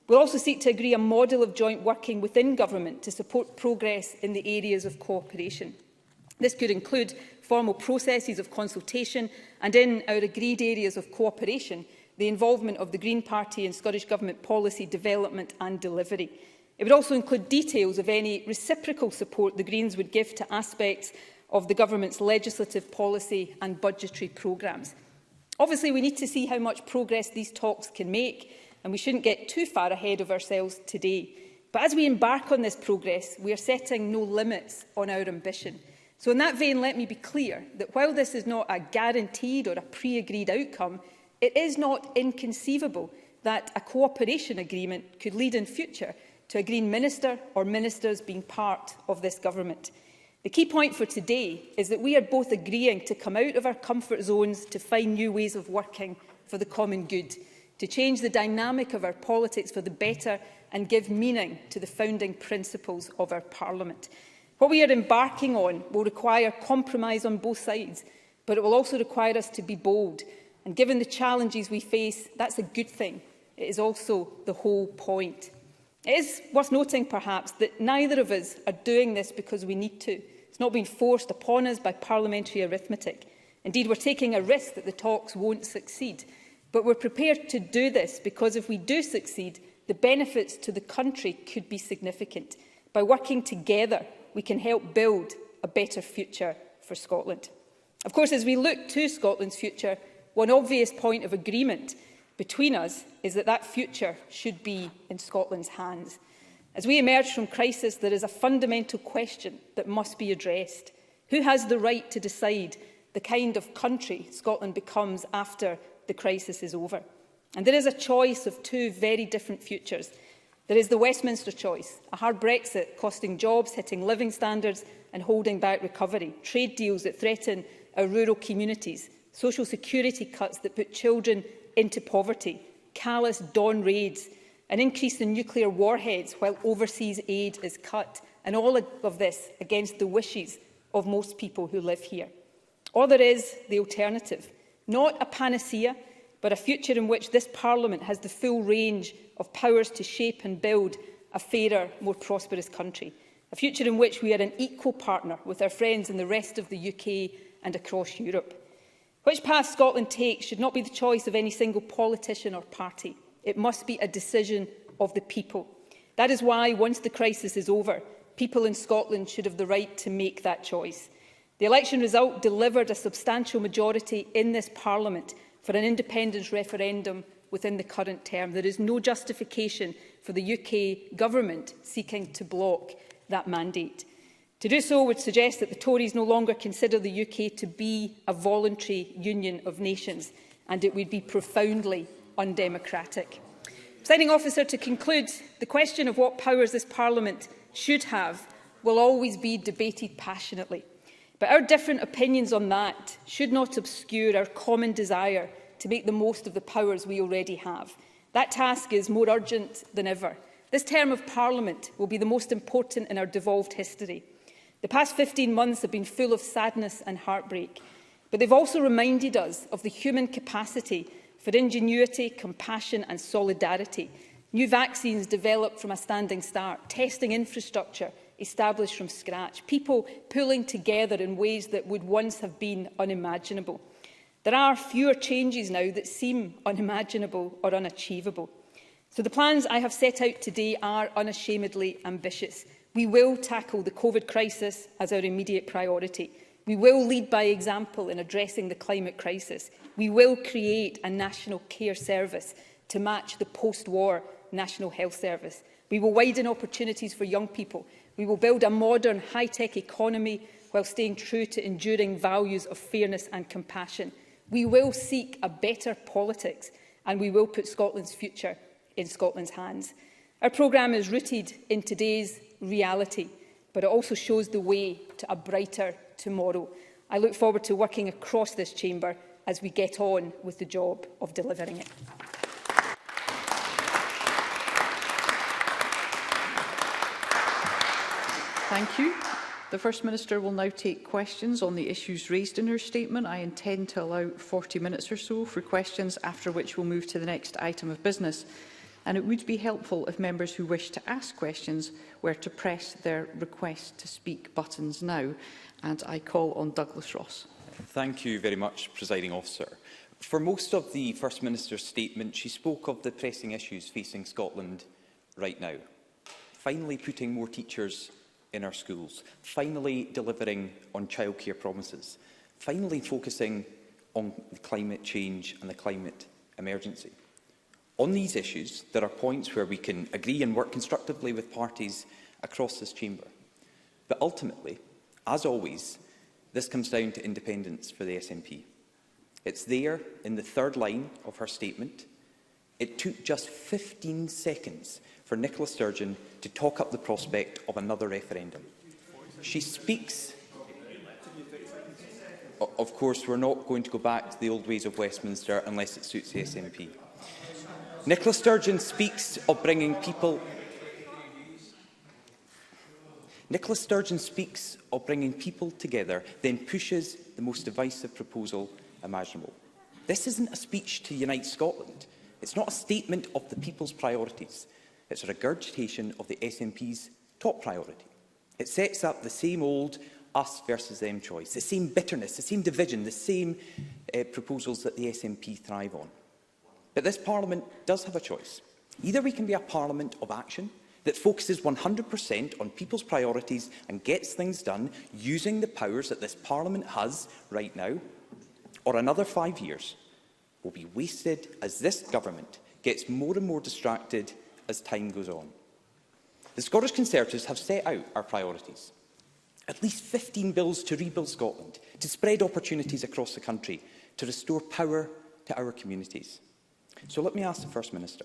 We'll also seek to agree a model of joint working within government to support progress in the areas of cooperation. This could include formal processes of consultation and, in our agreed areas of cooperation, the involvement of the Green Party in Scottish Government policy development and delivery. It would also include details of any reciprocal support the Greens would give to aspects of the Government's legislative policy and budgetary programmes. Obviously, we need to see how much progress these talks can make, and we shouldn't get too far ahead of ourselves today. But as we embark on this progress, we are setting no limits on our ambition. So in that vein, let me be clear that while this is not a guaranteed or a pre-agreed outcome, it is not inconceivable that a cooperation agreement could lead in future to a Green Minister or ministers being part of this government. The key point for today is that we are both agreeing to come out of our comfort zones to find new ways of working for the common good, to change the dynamic of our politics for the better and give meaning to the founding principles of our Parliament. What we are embarking on will require compromise on both sides, but it will also require us to be bold. And given the challenges we face, that's a good thing. It is also the whole point. It is worth noting, perhaps, that neither of us are doing this because we need to. It's not been forced upon us by parliamentary arithmetic. Indeed, we're taking a risk that the talks won't succeed. But we're prepared to do this because if we do succeed, the benefits to the country could be significant. By working together, we can help build a better future for Scotland. Of course, as we look to Scotland's future, one obvious point of agreement between us is that that future should be in Scotland's hands. As we emerge from crisis, there is a fundamental question that must be addressed. Who has the right to decide the kind of country Scotland becomes after the crisis is over? And there is a choice of two very different futures. There is the Westminster choice, a hard Brexit costing jobs, hitting living standards and holding back recovery, trade deals that threaten our rural communities, social security cuts that put children into poverty, callous dawn raids, an increase in nuclear warheads while overseas aid is cut, and all of this against the wishes of most people who live here. Or there is the alternative, not a panacea, but a future in which this Parliament has the full range of powers to shape and build a fairer, more prosperous country. A future in which we are an equal partner with our friends in the rest of the UK and across Europe. Which path Scotland takes should not be the choice of any single politician or party. It must be a decision of the people. That is why, once the crisis is over, people in Scotland should have the right to make that choice. The election result delivered a substantial majority in this Parliament for an independence referendum within the current term. There is no justification for the UK government seeking to block that mandate. To do so would suggest that the Tories no longer consider the UK to be a voluntary union of nations, and it would be profoundly undemocratic. Presiding Officer, to conclude, the question of what powers this Parliament should have will always be debated passionately. But our different opinions on that should not obscure our common desire to make the most of the powers we already have. That task is more urgent than ever. This term of Parliament will be the most important in our devolved history. The past 15 months have been full of sadness and heartbreak, but they've also reminded us of the human capacity for ingenuity, compassion and solidarity. New vaccines developed from a standing start, testing infrastructure established from scratch, people pulling together in ways that would once have been unimaginable. There are fewer changes now that seem unimaginable or unachievable. So the plans I have set out today are unashamedly ambitious. We will tackle the COVID crisis as our immediate priority. We will lead by example in addressing the climate crisis. We will create a national care service to match the post-war National Health Service. We will widen opportunities for young people. We will build a modern, high-tech economy while staying true to enduring values of fairness and compassion. We will seek a better politics, and we will put Scotland's future in Scotland's hands. Our programme is rooted in today's reality, but it also shows the way to a brighter tomorrow. I look forward to working across this chamber as we get on with the job of delivering it. Thank you. The First Minister will now take questions on the issues raised in her statement. I intend to allow 40 minutes or so for questions, after which we'll move to the next item of business. And it would be helpful if members who wish to ask questions were to press their request to speak buttons now. And I call on Douglas Ross. Thank you very much, Presiding Officer. For most of the First Minister's statement, she spoke of the pressing issues facing Scotland right now. Finally putting more teachers in our schools, finally delivering on childcare promises, finally focusing on climate change and the climate emergency. On these issues, there are points where we can agree and work constructively with parties across this chamber. But ultimately, as always, this comes down to independence for the SNP. It's there in the third line of her statement, It took just 15 seconds for Nicola Sturgeon to talk up the prospect of another referendum. She speaks... Of course, we're not going to go back to the old ways of Westminster unless it suits the SNP. Nicola Sturgeon speaks of bringing people... Nicola Sturgeon speaks of bringing people together, then pushes the most divisive proposal imaginable. This isn't a speech to unite Scotland. It's not a statement of the people's priorities. It's a regurgitation of the SNP's top priority. It sets up the same old us versus them choice, the same bitterness, the same division, the same proposals that the SNP thrive on. But this Parliament does have a choice. Either we can be a Parliament of action that focuses 100% on people's priorities and gets things done using the powers that this Parliament has right now, or another 5 years will be wasted as this government gets more and more distracted as time goes on. The Scottish Conservatives have set out our priorities. At least 15 bills to rebuild Scotland, to spread opportunities across the country, to restore power to our communities. So let me ask the First Minister,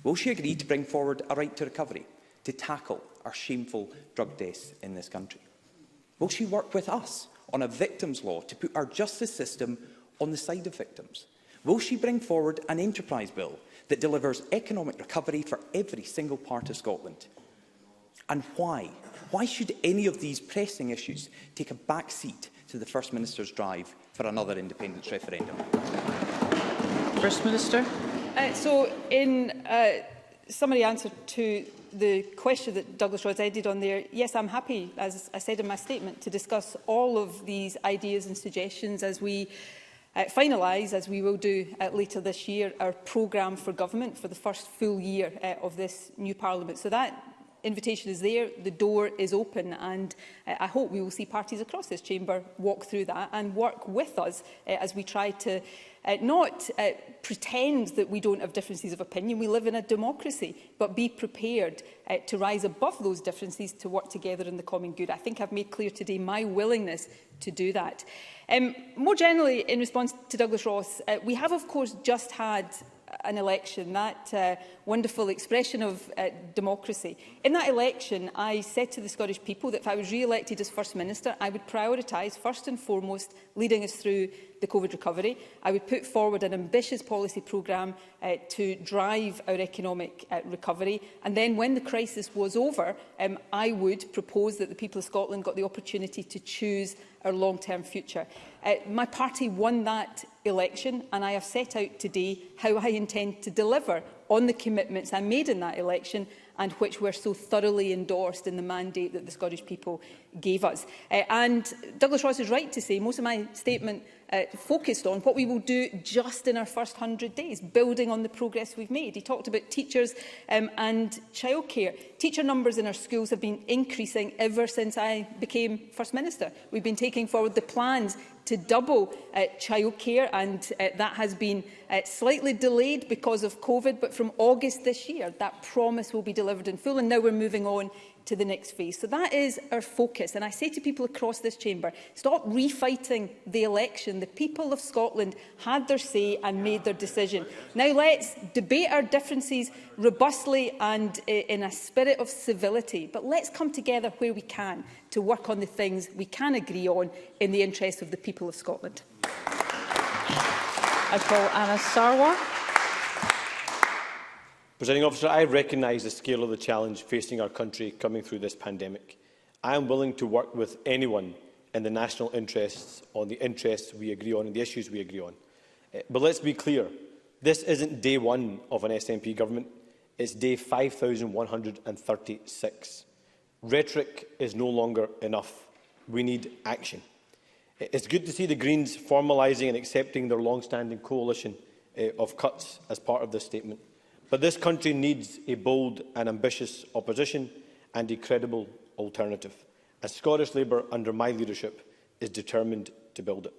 will she agree to bring forward a right to recovery, to tackle our shameful drug deaths in this country? Will she work with us on a victims' law to put our justice system on the side of victims? Will she bring forward an enterprise bill that delivers economic recovery for every single part of Scotland? And why? Why should any of these pressing issues take a back seat to the First Minister's drive for another independence referendum? First Minister. So, in summary answer to the question that Douglas Ross ended on there, yes, I'm happy, as I said in my statement, to discuss all of these ideas and suggestions as we finalise, as we will do later this year, our programme for government for the first full year of this new Parliament. So that invitation is there, the door is open, and I hope we will see parties across this chamber walk through that and work with us as we try to not pretend that we don't have differences of opinion. We live in a democracy, but be prepared to rise above those differences to work together in the common good. I think I've made clear today my willingness to do that. More generally, in response to Douglas Ross, we have, of course, just had an election, that wonderful expression of democracy. In that election, I said to the Scottish people that if I was re-elected as First Minister, I would prioritise, first and foremost, leading us through the COVID recovery. I would put forward an ambitious policy programme to drive our economic recovery. And then, when the crisis was over, I would propose that the people of Scotland got the opportunity to choose our long-term future. My party won that election, and I have set out today how I intend to deliver on the commitments I made in that election and which were so thoroughly endorsed in the mandate that the Scottish people gave us. And Douglas Ross is right to say most of my statement focused on what we will do just in our first 100 days, building on the progress we've made. He talked about teachers and childcare. Teacher numbers in our schools have been increasing ever since I became First Minister. We've been taking forward the plans to double childcare, and that has been slightly delayed because of COVID, but from August this year, that promise will be delivered in full, and now we're moving on to the next phase. So that is our focus, and I say to people across this chamber, stop refighting the election. The people of Scotland had their say and made their decision. Now let's debate our differences robustly and in a spirit of civility, but let's come together where we can to work on the things we can agree on in the interest of the people of Scotland. I call Anna Sarwar. Presiding Officer, I recognise the scale of the challenge facing our country coming through this pandemic. I am willing to work with anyone in the national interests on the interests we agree on and the issues we agree on. But let's be clear, this isn't day one of an SNP government, it's day 5,136. Rhetoric is no longer enough. We need action. It's good to see the Greens formalising and accepting their long-standing coalition of cuts as part of this statement. But this country needs a bold and ambitious opposition and a credible alternative. And Scottish Labour, under my leadership, is determined to build it.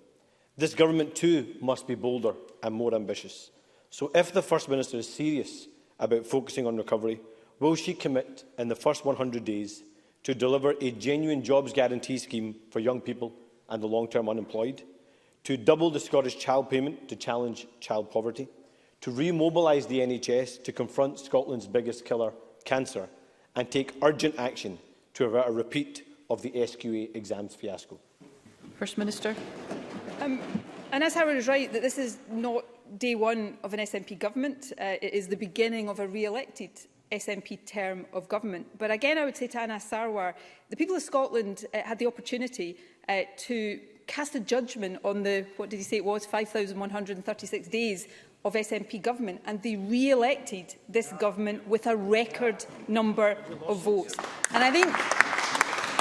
This government too must be bolder and more ambitious. So if the First Minister is serious about focusing on recovery, will she commit in the first 100 days to deliver a genuine jobs guarantee scheme for young people and the long-term unemployed, to double the Scottish child payment to challenge child poverty, to remobilise the NHS to confront Scotland's biggest killer, cancer, and take urgent action to avert a repeat of the SQA exams fiasco? First Minister. And as Howard is right, that this is not day one of an SNP government. It is the beginning of a re-elected SNP term of government. But again, I would say to Anna Sarwar, the people of Scotland had the opportunity to cast a judgment on the, what did he say it was, 5,136 days of SNP government, and they re-elected this government with a record number of votes. And I think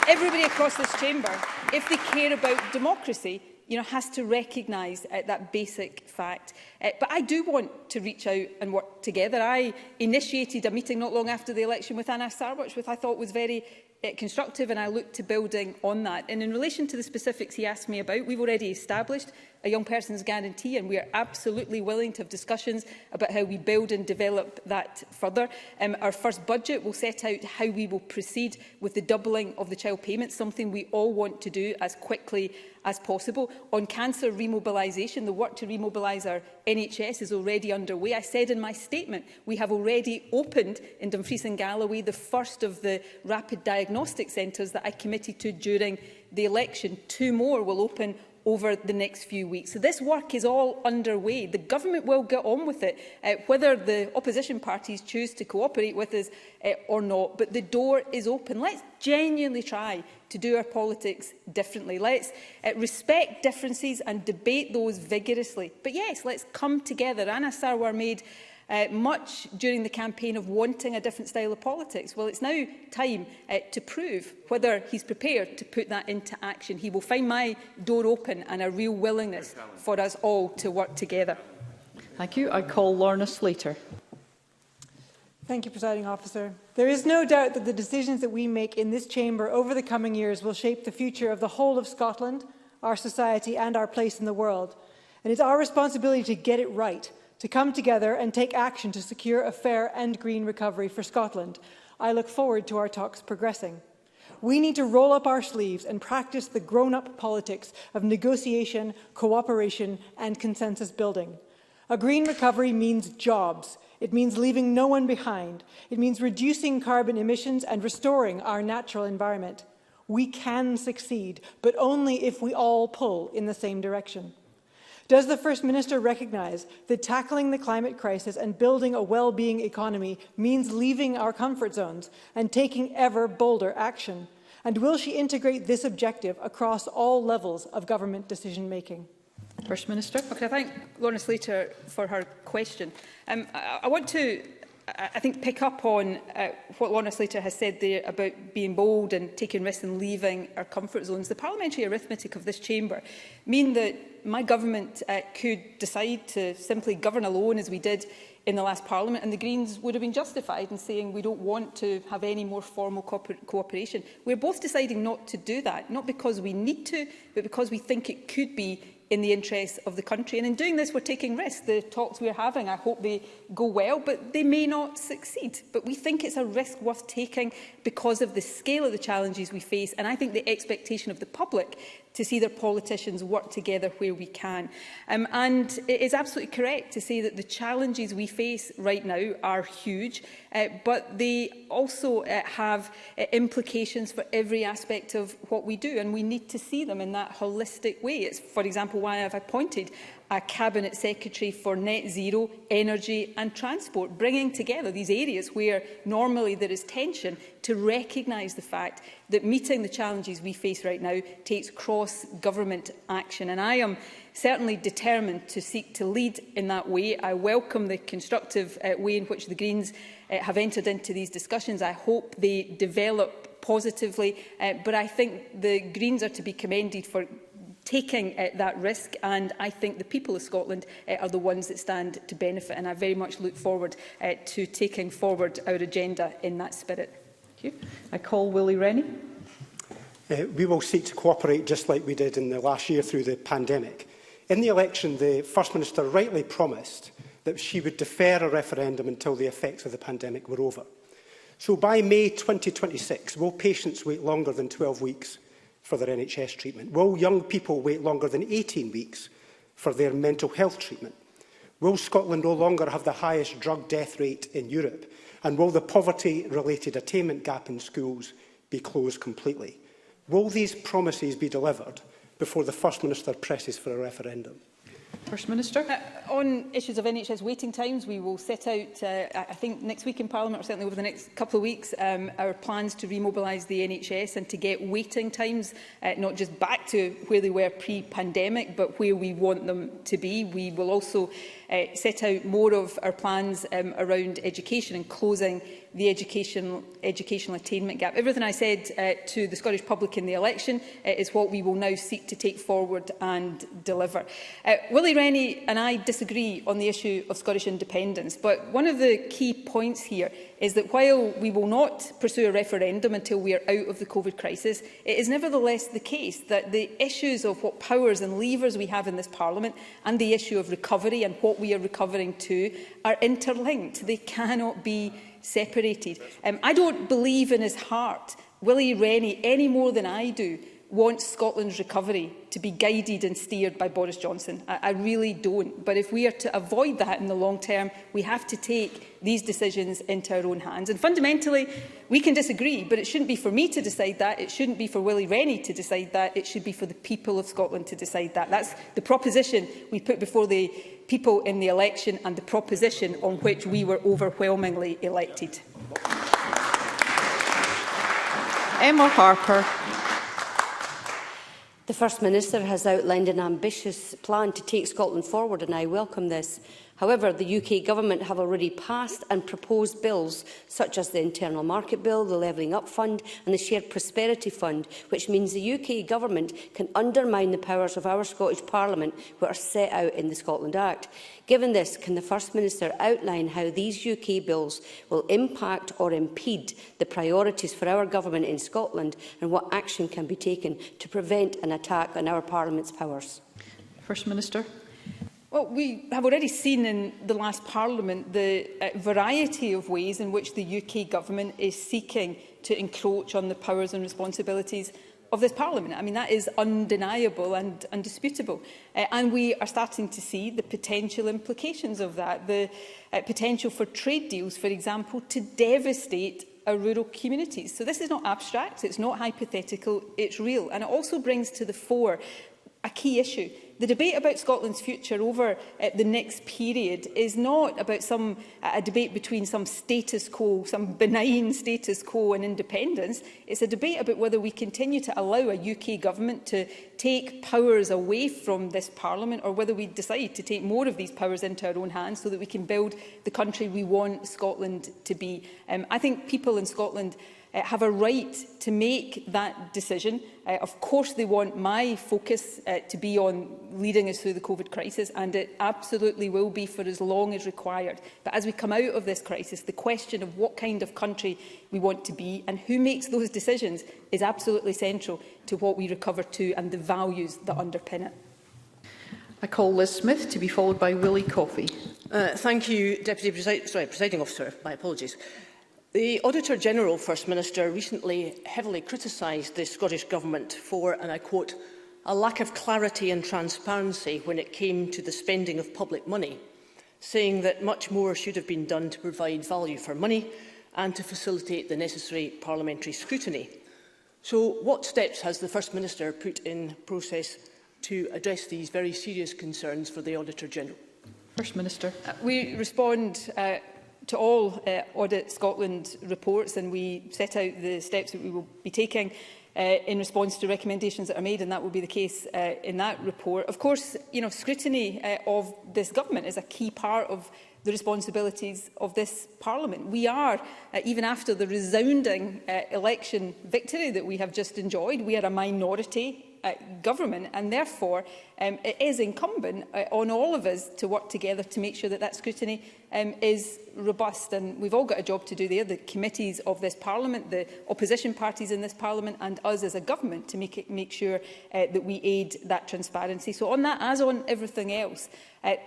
everybody across this chamber, if they care about democracy, has to recognise that basic fact. But I do want to reach out and work together. I initiated a meeting not long after the election with Anna Sarwar, which I thought was very constructive, and I look to building on that. And in relation to the specifics he asked me about, we've already established a young person's guarantee, and we are absolutely willing to have discussions about how we build and develop that further. Our first budget will set out how we will proceed with the doubling of the child payments, something we all want to do as quickly as possible. On cancer remobilisation, the work to remobilise our NHS is already underway. I said in my statement we have already opened in Dumfries and Galloway the first of the rapid diagnostic centres that I committed to during the election. 2 more will open over the next few weeks. So this work is all underway. The government will get on with it, whether the opposition parties choose to cooperate with us or not. But the door is open. Let's genuinely try to do our politics differently. Let's respect differences and debate those vigorously. But yes, let's come together. Anna Sarwar made much during the campaign of wanting a different style of politics. Well, it's now time to prove whether he's prepared to put that into action. He will find my door open and a real willingness for us all to work together. Thank you. I call Lorna Slater. Thank you, Presiding Officer. There is no doubt that the decisions that we make in this chamber over the coming years will shape the future of the whole of Scotland, our society and our place in the world. And it's our responsibility to get it right, to come together and take action to secure a fair and green recovery for Scotland. I look forward to our talks progressing. We need to roll up our sleeves and practice the grown-up politics of negotiation, cooperation and consensus building. A green recovery means jobs. It means leaving no one behind. It means reducing carbon emissions and restoring our natural environment. We can succeed, but only if we all pull in the same direction. Does the First Minister recognise that tackling the climate crisis and building a well-being economy means leaving our comfort zones and taking ever bolder action? And will she integrate this objective across all levels of government decision-making? First Minister. Okay, I thank Lorna Slater for her question. I want to, I think, pick up on what Lorna Slater has said there about being bold and taking risks and leaving our comfort zones. The parliamentary arithmetic of this chamber mean that my government could decide to simply govern alone as we did in the last Parliament, and the Greens would have been justified in saying we don't want to have any more formal cooperation. We're both deciding not to do that, not because we need to, but because we think it could be in the interests of the country. And in doing this, we're taking risks. The talks we're having, I hope they go well, but they may not succeed. But we think it's a risk worth taking because of the scale of the challenges we face, and I think the expectation of the public to see their politicians work together where we can. And it is absolutely correct to say that the challenges we face right now are huge, but they also have implications for every aspect of what we do, and we need to see them in that holistic way. It's, for example, why I've appointed a Cabinet Secretary for Net Zero, Energy and Transport, bringing together these areas where normally there is tension to recognise the fact that meeting the challenges we face right now takes cross-government action. And I am certainly determined to seek to lead in that way. I welcome the constructive way in which the Greens have entered into these discussions. I hope they develop positively, but I think the Greens are to be commended for taking that risk, and I think the people of Scotland are the ones that stand to benefit, and I very much look forward to taking forward our agenda in that spirit. Thank you. I call Willie Rennie. We will seek to cooperate just like we did in the last year through the pandemic. In the election, the First Minister rightly promised that she would defer a referendum until the effects of the pandemic were over. So by May 2026, will patients wait longer than 12 weeks for their NHS treatment? Will young people wait longer than 18 weeks for their mental health treatment? Will Scotland no longer have the highest drug death rate in Europe? And will the poverty-related attainment gap in schools be closed completely? Will these promises be delivered before the First Minister presses for a referendum? First Minister. On issues of NHS waiting times, we will set out, I think next week in Parliament, or certainly over the next couple of weeks, our plans to remobilise the NHS and to get waiting times not just back to where they were pre-pandemic, but where we want them to be. We will also set out more of our plans around education and closing the educational attainment gap. Everything I said to the Scottish public in the election is what we will now seek to take forward and deliver. Willie, Rennie and I disagree on the issue of Scottish independence, but one of the key points here is that while we will not pursue a referendum until we are out of the COVID crisis, it is nevertheless the case that the issues of what powers and levers we have in this Parliament and the issue of recovery and what we are recovering to are interlinked. They cannot be separated. I don't believe in his heart Willie Rennie, any more than I do, wants Scotland's recovery to be guided and steered by Boris Johnson. I really don't. But if we are to avoid that in the long term, we have to take these decisions into our own hands. And fundamentally, we can disagree, but it shouldn't be for me to decide that. It shouldn't be for Willie Rennie to decide that. It should be for the people of Scotland to decide that. That's the proposition we put before the people in the election and the proposition on which we were overwhelmingly elected. Emma Harper. The First Minister has outlined an ambitious plan to take Scotland forward, and I welcome this. However, the UK Government have already passed and proposed bills such as the Internal Market Bill, the Levelling Up Fund and the Shared Prosperity Fund, which means the UK Government can undermine the powers of our Scottish Parliament, which are set out in the Scotland Act. Given this, can the First Minister outline how these UK bills will impact or impede the priorities for our Government in Scotland, and what action can be taken to prevent an attack on our Parliament's powers? First Minister. Well, we have already seen in the last Parliament the variety of ways in which the UK Government is seeking to encroach on the powers and responsibilities of this Parliament. I mean, that is undeniable and undisputable. And we are starting to see the potential implications of that, the potential for trade deals, for example, to devastate our rural communities. So this is not abstract, it's not hypothetical, it's real. And it also brings to the fore a key issue. The debate about Scotland's future over the next period is not about a debate between some status quo, some benign status quo and independence. It's a debate about whether we continue to allow a UK Government to take powers away from this Parliament, or whether we decide to take more of these powers into our own hands so that we can build the country we want Scotland to be. I think people in Scotland have a right to make that decision. Of course, they want my focus to be on leading us through the COVID crisis, and it absolutely will be for as long as required. But as we come out of this crisis, the question of what kind of country we want to be and who makes those decisions is absolutely central to what we recover to and the values that underpin it. I call Liz Smith to be followed by Willie Coffey. Thank you, Presiding Officer. My apologies. The Auditor-General, First Minister, recently heavily criticised the Scottish Government for, and I quote, a lack of clarity and transparency when it came to the spending of public money, saying that much more should have been done to provide value for money and to facilitate the necessary parliamentary scrutiny. So what steps has the First Minister put in process to address these very serious concerns for the Auditor-General? First Minister. We respond to all Audit Scotland reports, and we set out the steps that we will be taking in response to recommendations that are made, and that will be the case in that report. Of course, scrutiny of this government is a key part of the responsibilities of this Parliament. We are, even after the resounding election victory that we have just enjoyed, we are a minority government, and therefore it is incumbent on all of us to work together to make sure that that scrutiny is robust, and we've all got a job to do there, the committees of this Parliament, the opposition parties in this Parliament and us as a government, to make sure that we aid that transparency. So on that, as on everything else,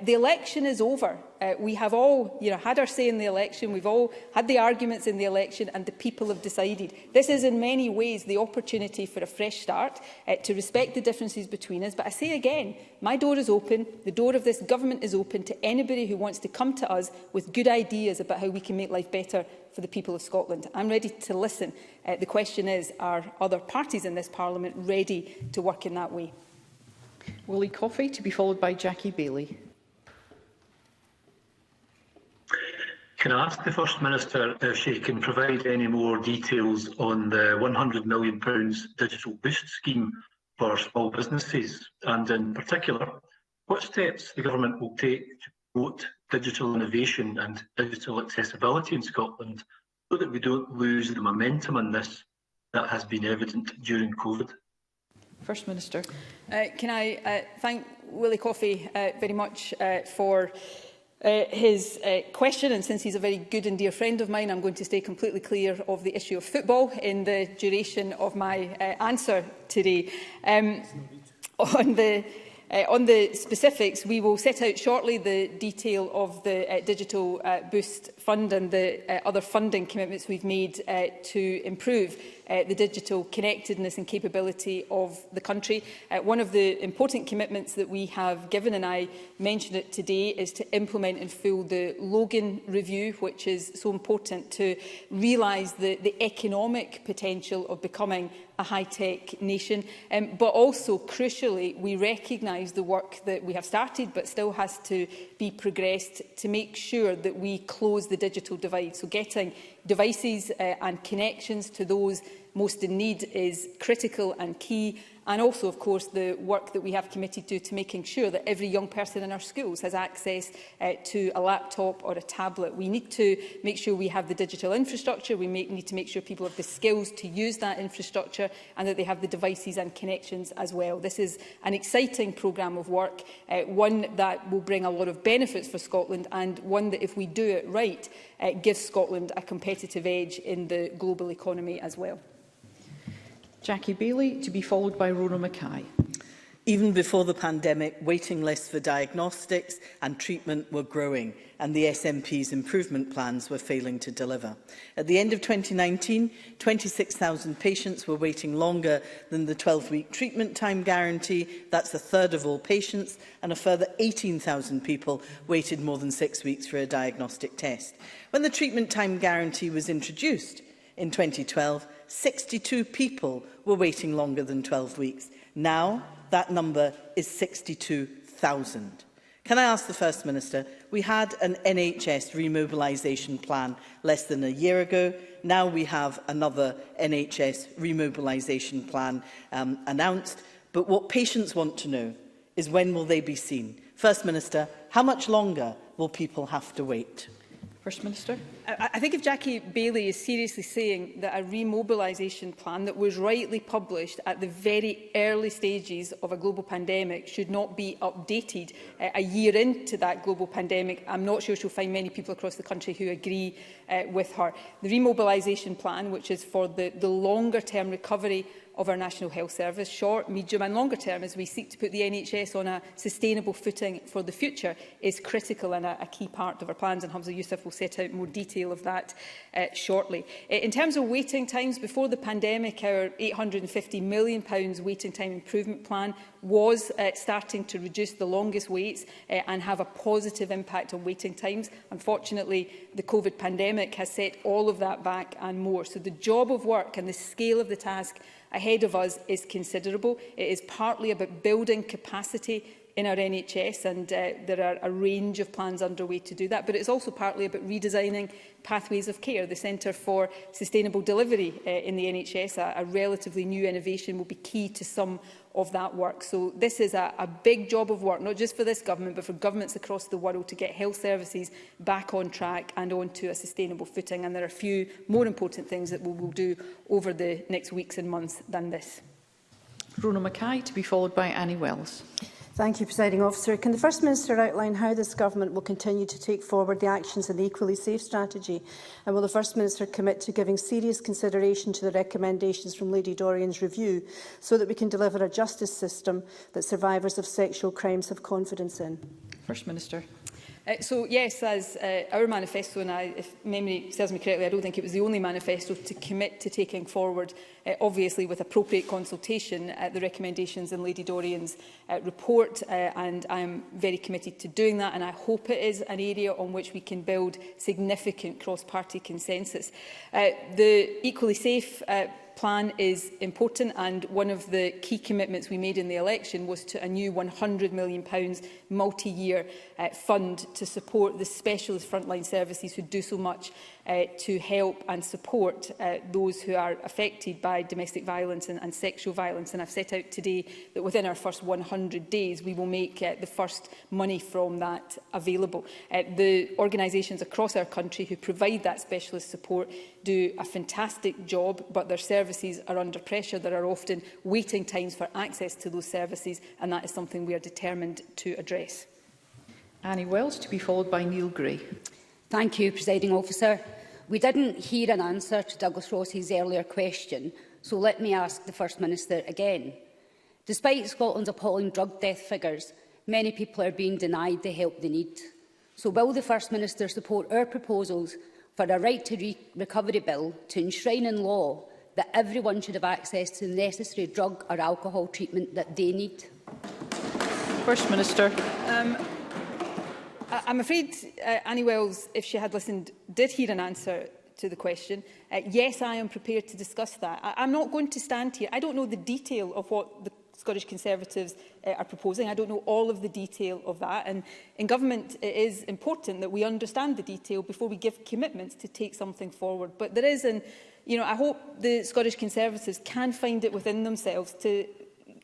the election is over. We have all had our say in the election, we've all had the arguments in the election, and the people have decided. This is in many ways the opportunity for a fresh start, to respect the differences between us. But I say again, my door is open, the door of this government is open to anybody who wants to come to us with good ideas about how we can make life better for the people of Scotland. I'm ready to listen. The question is, are other parties in this Parliament ready to work in that way? Willie Coffey, to be followed by Jackie Baillie. Can I ask the First Minister if she can provide any more details on the £100 million digital boost scheme for small businesses, and in particular, what steps the Government will take to promote digital innovation and digital accessibility in Scotland so that we don't lose the momentum on this that has been evident during COVID? First Minister. Can I thank Willie Coffey very much for his question, and since he's a very good and dear friend of mine, I'm going to stay completely clear of the issue of football in the duration of my answer today. On the specifics, we will set out shortly the detail of the Digital Boost Fund and the other funding commitments we've made to improve the digital connectedness and capability of the country. One of the important commitments that we have given, and I mentioned it today, is to implement in full the Logan Review, which is so important to realise the economic potential of becoming a high-tech nation. But also, crucially, we recognise the work that we have started but still has to be progressed to make sure that we close the digital divide. So getting devices and connections to those most in need is critical and key. And also, of course, the work that we have committed to making sure that every young person in our schools has access to a laptop or a tablet. We need to make sure we have the digital infrastructure. We need to make sure people have the skills to use that infrastructure and that they have the devices and connections as well. This is an exciting programme of work, one that will bring a lot of benefits for Scotland, and one that, if we do it right, gives Scotland a competitive edge in the global economy as well. Jackie Baillie, to be followed by Rona Mackay. Even before the pandemic, waiting lists for diagnostics and treatment were growing, and the SNP's improvement plans were failing to deliver. At the end of 2019, 26,000 patients were waiting longer than the 12-week treatment time guarantee. That's a third of all patients, and a further 18,000 people waited more than 6 weeks for a diagnostic test. When the treatment time guarantee was introduced in 2012, 62 people were waiting longer than 12 weeks. Now, that number is 62,000. Can I ask the First Minister, we had an NHS remobilisation plan less than a year ago. Now we have another NHS remobilisation plan announced. But what patients want to know is, when will they be seen? First Minister, how much longer will people have to wait? First Minister. I think if Jackie Baillie is seriously saying that a remobilisation plan that was rightly published at the very early stages of a global pandemic should not be updated a year into that global pandemic, I'm not sure she'll find many people across the country who agree with her. The remobilisation plan, which is for the longer-term recovery of our National Health Service, short, medium and longer term, as we seek to put the NHS on a sustainable footing for the future, is critical and a key part of our plans, and Hamza Yousaf will set out more detail of that shortly. In terms of waiting times, before the pandemic, our £850 million waiting time improvement plan was starting to reduce the longest waits and have a positive impact on waiting times. Unfortunately, the COVID pandemic has set all of that back and more. So the job of work and the scale of the task ahead of us is considerable. It is partly about building capacity in our NHS, and there are a range of plans underway to do that. But it's also partly about redesigning pathways of care. The Centre for Sustainable Delivery in the NHS, a relatively new innovation, will be key to some of that work. So this is a big job of work, not just for this government, but for governments across the world, to get health services back on track and onto a sustainable footing. And there are a few more important things that we will do over the next weeks and months than this. Rona Mackay, to be followed by Annie Wells. Thank you, Presiding Officer. Can the First Minister outline how this Government will continue to take forward the actions in the Equally Safe strategy? And will the First Minister commit to giving serious consideration to the recommendations from Lady Dorian's review so that we can deliver a justice system that survivors of sexual crimes have confidence in? First Minister. So yes, as our manifesto, and if memory serves me correctly, I don't think it was the only manifesto to commit to taking forward, obviously with appropriate consultation, the recommendations in Lady Dorian's report, and I am very committed to doing that, and I hope it is an area on which we can build significant cross-party consensus. The Equally Safe plan is important, and one of the key commitments we made in the election was to a new £100 million multi-year fund to support the specialist frontline services who do so much to help and support those who are affected by domestic violence and sexual violence. And I've set out today that within our first 100 days we will make the first money from that available. The organisations across our country who provide that specialist support do a fantastic job, but their services are under pressure. There are often waiting times for access to those services, and that is something we are determined to address. Annie Wells, to be followed by Neil Gray. Thank you, Presiding Officer. We didn't hear an answer to Douglas Ross's earlier question, so let me ask the First Minister again. Despite Scotland's appalling drug death figures, many people are being denied the help they need. So will the First Minister support our proposals for a right to recovery bill to enshrine in law that everyone should have access to the necessary drug or alcohol treatment that they need? First Minister. I'm afraid Annie Wells, if she had listened, did hear an answer to the question. Yes, I am prepared to discuss that. I'm not going to stand here. I don't know the detail of what the Scottish Conservatives are proposing. I don't know all of the detail of that. And in government, it is important that we understand the detail before we give commitments to take something forward. But there is, and I hope the Scottish Conservatives can find it within themselves to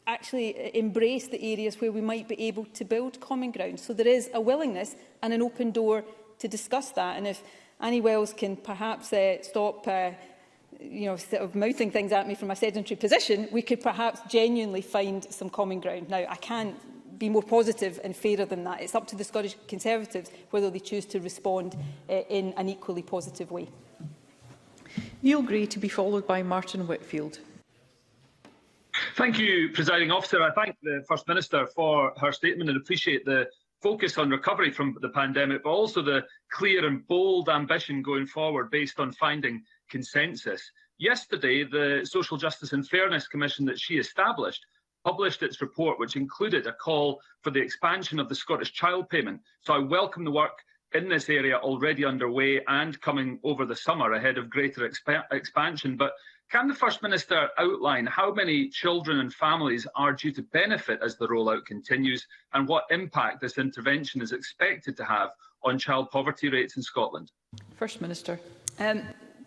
actually embrace the areas where we might be able to build common ground. So there is a willingness and an open door to discuss that. And if Annie Wells can perhaps stop sort of mouthing things at me from a sedentary position, we could perhaps genuinely find some common ground. Now, I can't be more positive and fairer than that. It's up to the Scottish Conservatives whether they choose to respond in an equally positive way. Neil Gray, to be followed by Martin Whitfield. Thank you, Presiding Officer. I thank the First Minister for her statement and appreciate the focus on recovery from the pandemic, but also the clear and bold ambition going forward based on finding consensus. Yesterday, the Social Justice and Fairness Commission that she established published its report, which included a call for the expansion of the Scottish Child Payment. So I welcome the work in this area already underway and coming over the summer ahead of greater expansion. But can the First Minister outline how many children and families are due to benefit as the rollout continues, and what impact this intervention is expected to have on child poverty rates in Scotland? First Minister.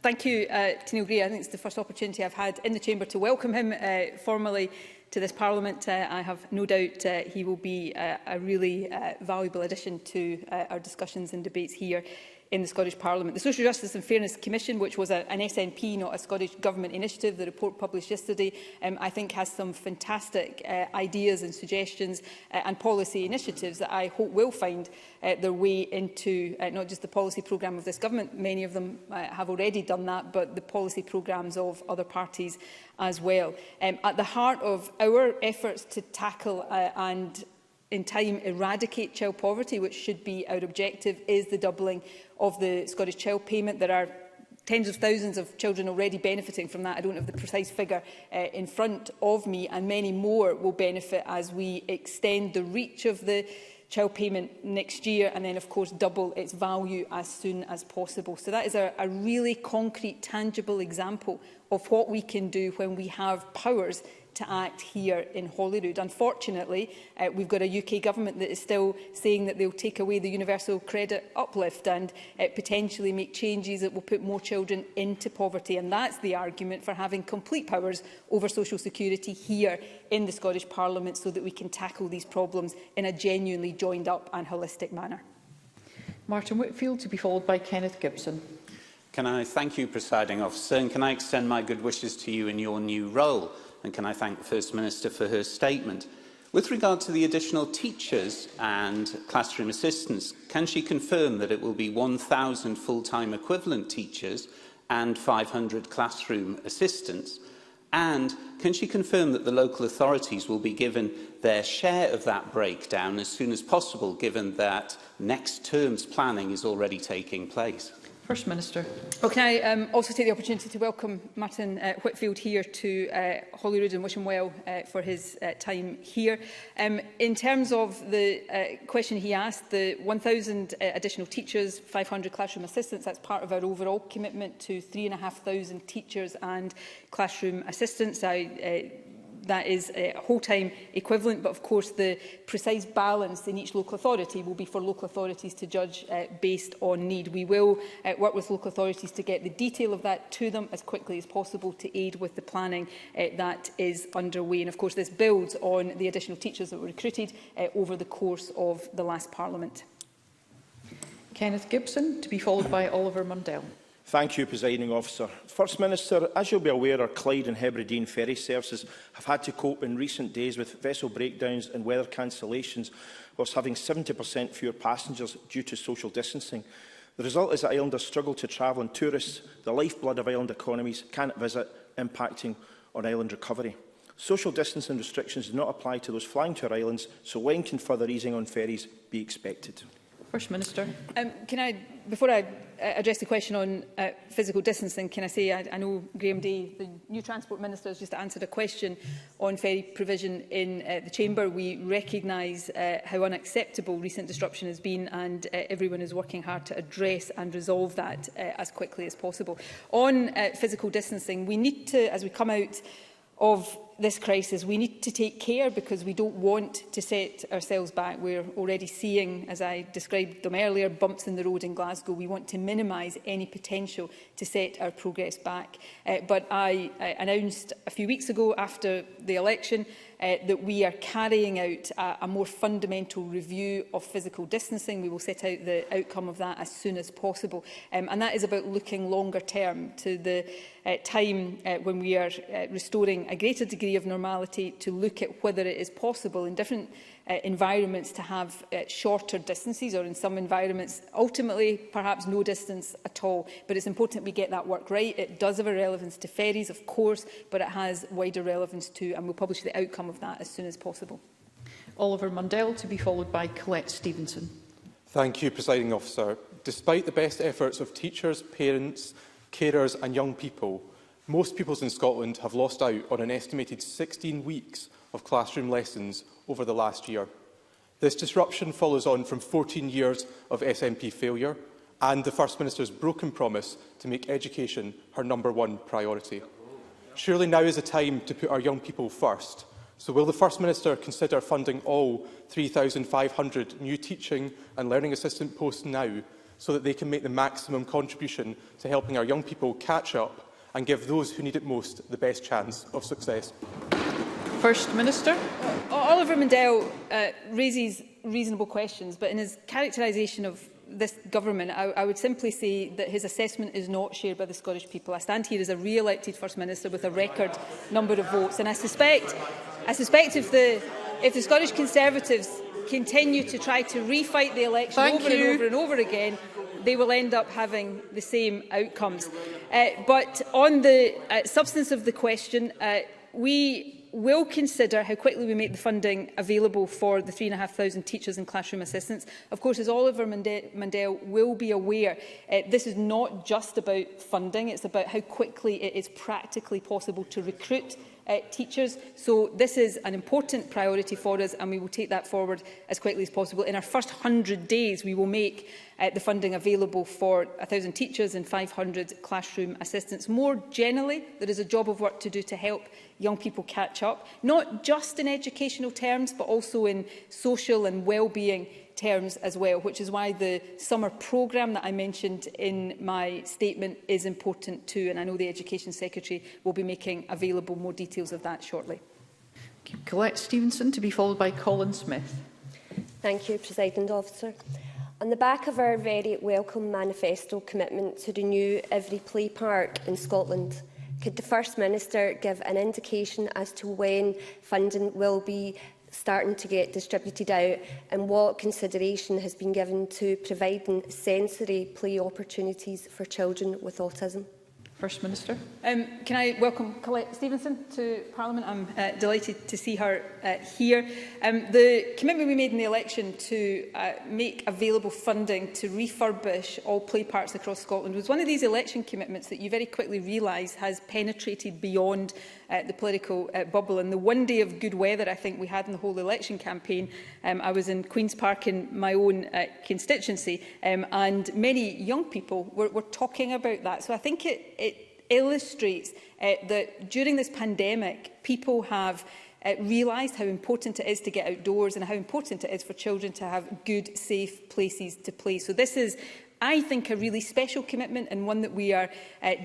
Thank you to Neil Gray. I think it's the first opportunity I've had in the Chamber to welcome him formally to this Parliament. I have no doubt he will be a really valuable addition to our discussions and debates here in the Scottish Parliament. The Social Justice and Fairness Commission, which was an SNP, not a Scottish Government initiative, the report published yesterday, I think has some fantastic ideas and suggestions and policy initiatives that I hope will find their way into not just the policy programme of this Government, many of them have already done that, but the policy programmes of other parties as well. At the heart of our efforts to tackle and in time eradicate child poverty, which should be our objective, is the doubling of the Scottish Child Payment. There are tens of thousands of children already benefiting from that. I don't have the precise figure in front of me, and many more will benefit as we extend the reach of the child payment next year and then, of course, double its value as soon as possible. So that is a really concrete, tangible example of what we can do when we have powers to act here in Holyrood. Unfortunately, we've got a UK government that is still saying that they'll take away the universal credit uplift and potentially make changes that will put more children into poverty. And that's the argument for having complete powers over social security here in the Scottish Parliament, so that we can tackle these problems in a genuinely joined up and holistic manner. Martin Whitfield, to be followed by Kenneth Gibson. Can I thank you, Presiding Officer, and can I extend my good wishes to you in your new role? And can I thank the First Minister for her statement? With regard to the additional teachers and classroom assistants, can she confirm that it will be 1,000 full-time equivalent teachers and 500 classroom assistants? And can she confirm that the local authorities will be given their share of that breakdown as soon as possible, given that next term's planning is already taking place? First Minister. Well, can I also take the opportunity to welcome Martin Whitfield here to Holyrood and wish him well for his time here. In terms of the question he asked, the 1,000 additional teachers, 500 classroom assistants, that's part of our overall commitment to 3,500 teachers and classroom assistants. That is a whole-time equivalent, but of course the precise balance in each local authority will be for local authorities to judge based on need. We will work with local authorities to get the detail of that to them as quickly as possible to aid with the planning that is underway. And of course this builds on the additional teachers that were recruited over the course of the last Parliament. Kenneth Gibson, to be followed by Oliver Mundell. Thank you, Presiding Officer. First Minister, as you'll be aware, our Clyde and Hebridean ferry services have had to cope in recent days with vessel breakdowns and weather cancellations, whilst having 70% fewer passengers due to social distancing. The result is that islanders struggle to travel and tourists, the lifeblood of island economies, can't visit, impacting on island recovery. Social distancing restrictions do not apply to those flying to our islands, so when can further easing on ferries be expected? First Minister. Before I address the question on physical distancing, can I say I know Graham Day, the new Transport Minister, has just answered a question on ferry provision in the Chamber. We recognise how unacceptable recent disruption has been, and everyone is working hard to address and resolve that as quickly as possible. On physical distancing, we need to, as we come out of this crisis, we need to take care because we don't want to set ourselves back. We're already seeing, as I described them earlier, bumps in the road in Glasgow. We want to minimise any potential to set our progress back. But I announced a few weeks ago after the election that we are carrying out a more fundamental review of physical distancing. We will set out the outcome of that as soon as possible. And that is about looking longer term to the time when we are restoring a greater degree of normality, to look at whether it is possible in different environments to have shorter distances, or in some environments ultimately perhaps no distance at all. But it's important we get that work right. It does have a relevance to ferries, of course, but it has wider relevance too, and we'll publish the outcome of that as soon as possible. Oliver Mundell, to be followed by Colette Stevenson. Thank you, Presiding Officer. Despite the best efforts of teachers, parents, carers and young people, most pupils in Scotland have lost out on an estimated 16 weeks of classroom lessons over the last year. This disruption follows on from 14 years of SNP failure and the First Minister's broken promise to make education her #1 priority. Surely now is the time to put our young people first. So will the First Minister consider funding all 3,500 new teaching and learning assistant posts now, so that they can make the maximum contribution to helping our young people catch up and give those who need it most the best chance of success? First Minister. Oliver Mundell raises reasonable questions, but in his characterisation of this government, I would simply say that his assessment is not shared by the Scottish people. I stand here as a re-elected First Minister with a record number of votes, and I suspect if the Scottish Conservatives continue to try to refight the election and over again, they will end up having the same outcomes. But on the substance of the question, we will consider how quickly we make the funding available for the 3,500 teachers and classroom assistants. Of course, as Oliver Mundell will be aware, this is not just about funding, it's about how quickly it is practically possible to recruit teachers. So this is an important priority for us, and we will take that forward as quickly as possible. In our first 100 days, we will make the funding available for 1,000 teachers and 500 classroom assistants. More generally, there is a job of work to do to help young people catch up, not just in educational terms, but also in social and well-being terms as well, which is why the summer programme that I mentioned in my statement is important too, and I know the Education Secretary will be making available more details of that shortly. Colette Stevenson, to be followed by Colin Smith. Thank you, Presiding Officer. On the back of our very welcome manifesto commitment to renew every play park in Scotland, could the First Minister give an indication as to when funding will be starting to get distributed out, and what consideration has been given to providing sensory play opportunities for children with autism? First Minister. Can I welcome Colette Stevenson to Parliament? I'm delighted to see her here. The commitment we made in the election to make available funding to refurbish all play parks across Scotland was one of these election commitments that you very quickly realise has penetrated beyond the political bubble. And the one day of good weather I think we had in the whole election campaign, I was in Queen's Park in my own constituency, and many young people were talking about that. So I think it illustrates that during this pandemic, people have realised how important it is to get outdoors and how important it is for children to have good, safe places to play. So this is, I think, a really special commitment, and one that we are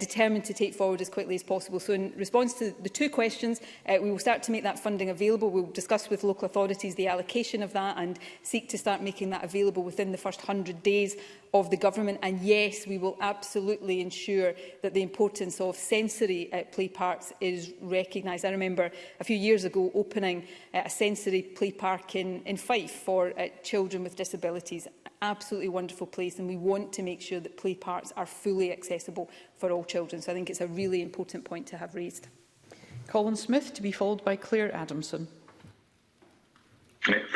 determined to take forward as quickly as possible. So in response to the two questions, we will start to make that funding available. We will discuss with local authorities the allocation of that and seek to start making that available within the first 100 days of the government. And yes, we will absolutely ensure that the importance of sensory play parks is recognised. I remember a few years ago opening a sensory play park in Fife for children with disabilities. Absolutely wonderful place, and we want to make sure that play parks are fully accessible for all children. So I think it's a really important point to have raised. Colin Smith, to be followed by Claire Adamson.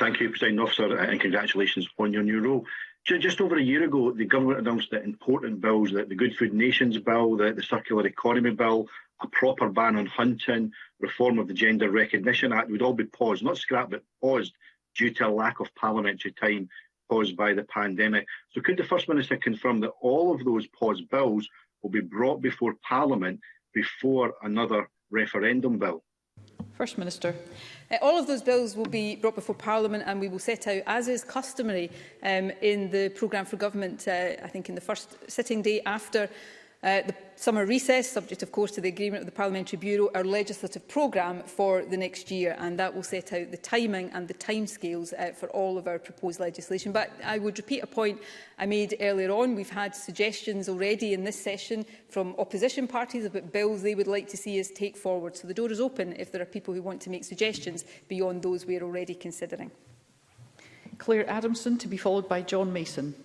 Thank you, Presiding Officer, and congratulations on your new role. Just over a year ago, the government announced that important bills, the Good Food Nations Bill, the Circular Economy Bill, a proper ban on hunting, reform of the Gender Recognition Act would all be paused, not scrapped, but paused due to a lack of parliamentary time caused by the pandemic. So could the First Minister confirm that all of those paused bills will be brought before Parliament before another referendum bill? First Minister. All of those bills will be brought before Parliament, and we will set out, as is customary in the programme for government, I think in the first sitting day after the summer recess, subject of course to the agreement of the Parliamentary Bureau, our legislative programme for the next year, and that will set out the timing and the timescales for all of our proposed legislation. But I would repeat a point I made earlier on. We've had suggestions already in this session from opposition parties about bills they would like to see us take forward. So the door is open if there are people who want to make suggestions beyond those we are already considering. Claire Adamson, to be followed by John Mason.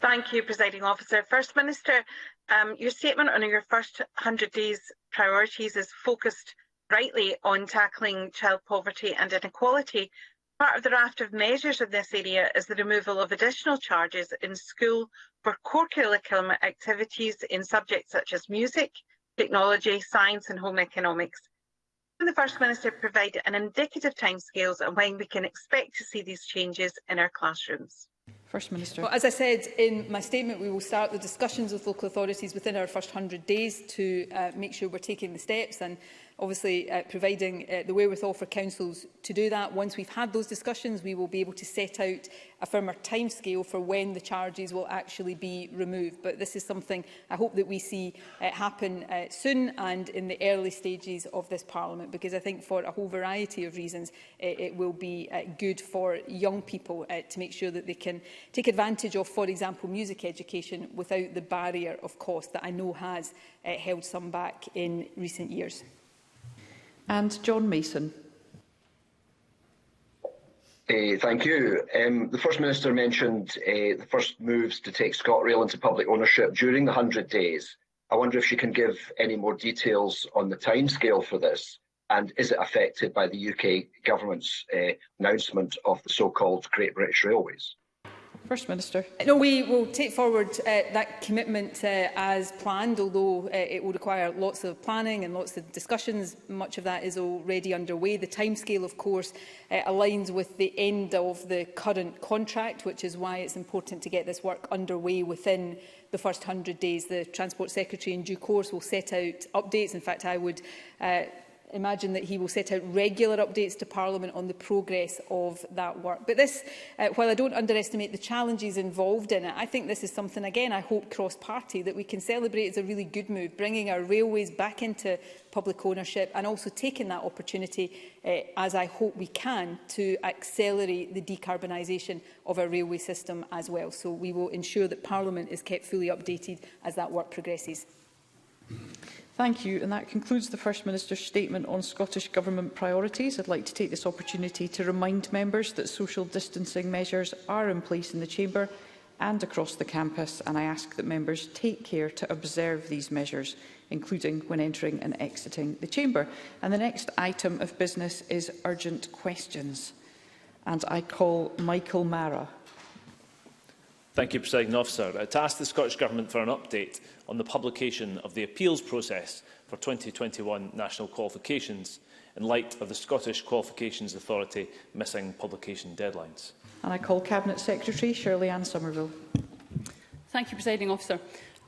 Thank you, Presiding Officer. First Minister, your statement on your first 100 days priorities is focused rightly on tackling child poverty and inequality. Part of the raft of measures in this area is the removal of additional charges in school for core curriculum activities in subjects such as music, technology, science and home economics. Can the First Minister provide an indicative timescales on when we can expect to see these changes in our classrooms? First Minister. Well, as I said in my statement, we will start the discussions with local authorities within our first 100 days to make sure we're taking the steps and obviously providing the wherewithal for councils to do that. Once we've had those discussions, we will be able to set out a firmer timescale for when the charges will actually be removed. But this is something I hope that we see happen soon and in the early stages of this Parliament, because I think for a whole variety of reasons it will be good for young people to make sure that they can take advantage of, for example, music education without the barrier of cost that I know has held some back in recent years. And John Mason. Thank you. The First Minister mentioned the first moves to take ScotRail into public ownership during the 100 days. I wonder if she can give any more details on the timescale for this, and is it affected by the UK Government's announcement of the so-called Great British Railways? First Minister. No, we will take forward that commitment as planned, although it will require lots of planning and lots of discussions. Much of that is already underway. The timescale, of course, aligns with the end of the current contract, which is why it's important to get this work underway within the first 100 days. The Transport Secretary in due course will set out updates. In fact, I would imagine that he will set out regular updates to Parliament on the progress of that work. But this, while I don't underestimate the challenges involved in it, I think this is something, again, I hope cross-party, that we can celebrate as a really good move, bringing our railways back into public ownership and also taking that opportunity, as I hope we can, to accelerate the decarbonisation of our railway system as well. So we will ensure that Parliament is kept fully updated as that work progresses. Thank you, and that concludes the First Minister's statement on Scottish Government priorities. I'd like to take this opportunity to remind members that social distancing measures are in place in the Chamber and across the campus, and I ask that members take care to observe these measures, including when entering and exiting the Chamber. And the next item of business is urgent questions, and I call Michael Mara. Thank you, Presiding Officer. To ask the Scottish Government for an update on the publication of the appeals process for 2021 national qualifications in light of the Scottish Qualifications Authority missing publication deadlines. And I call Cabinet Secretary Shirley-Anne Somerville. Thank you, Presiding Officer.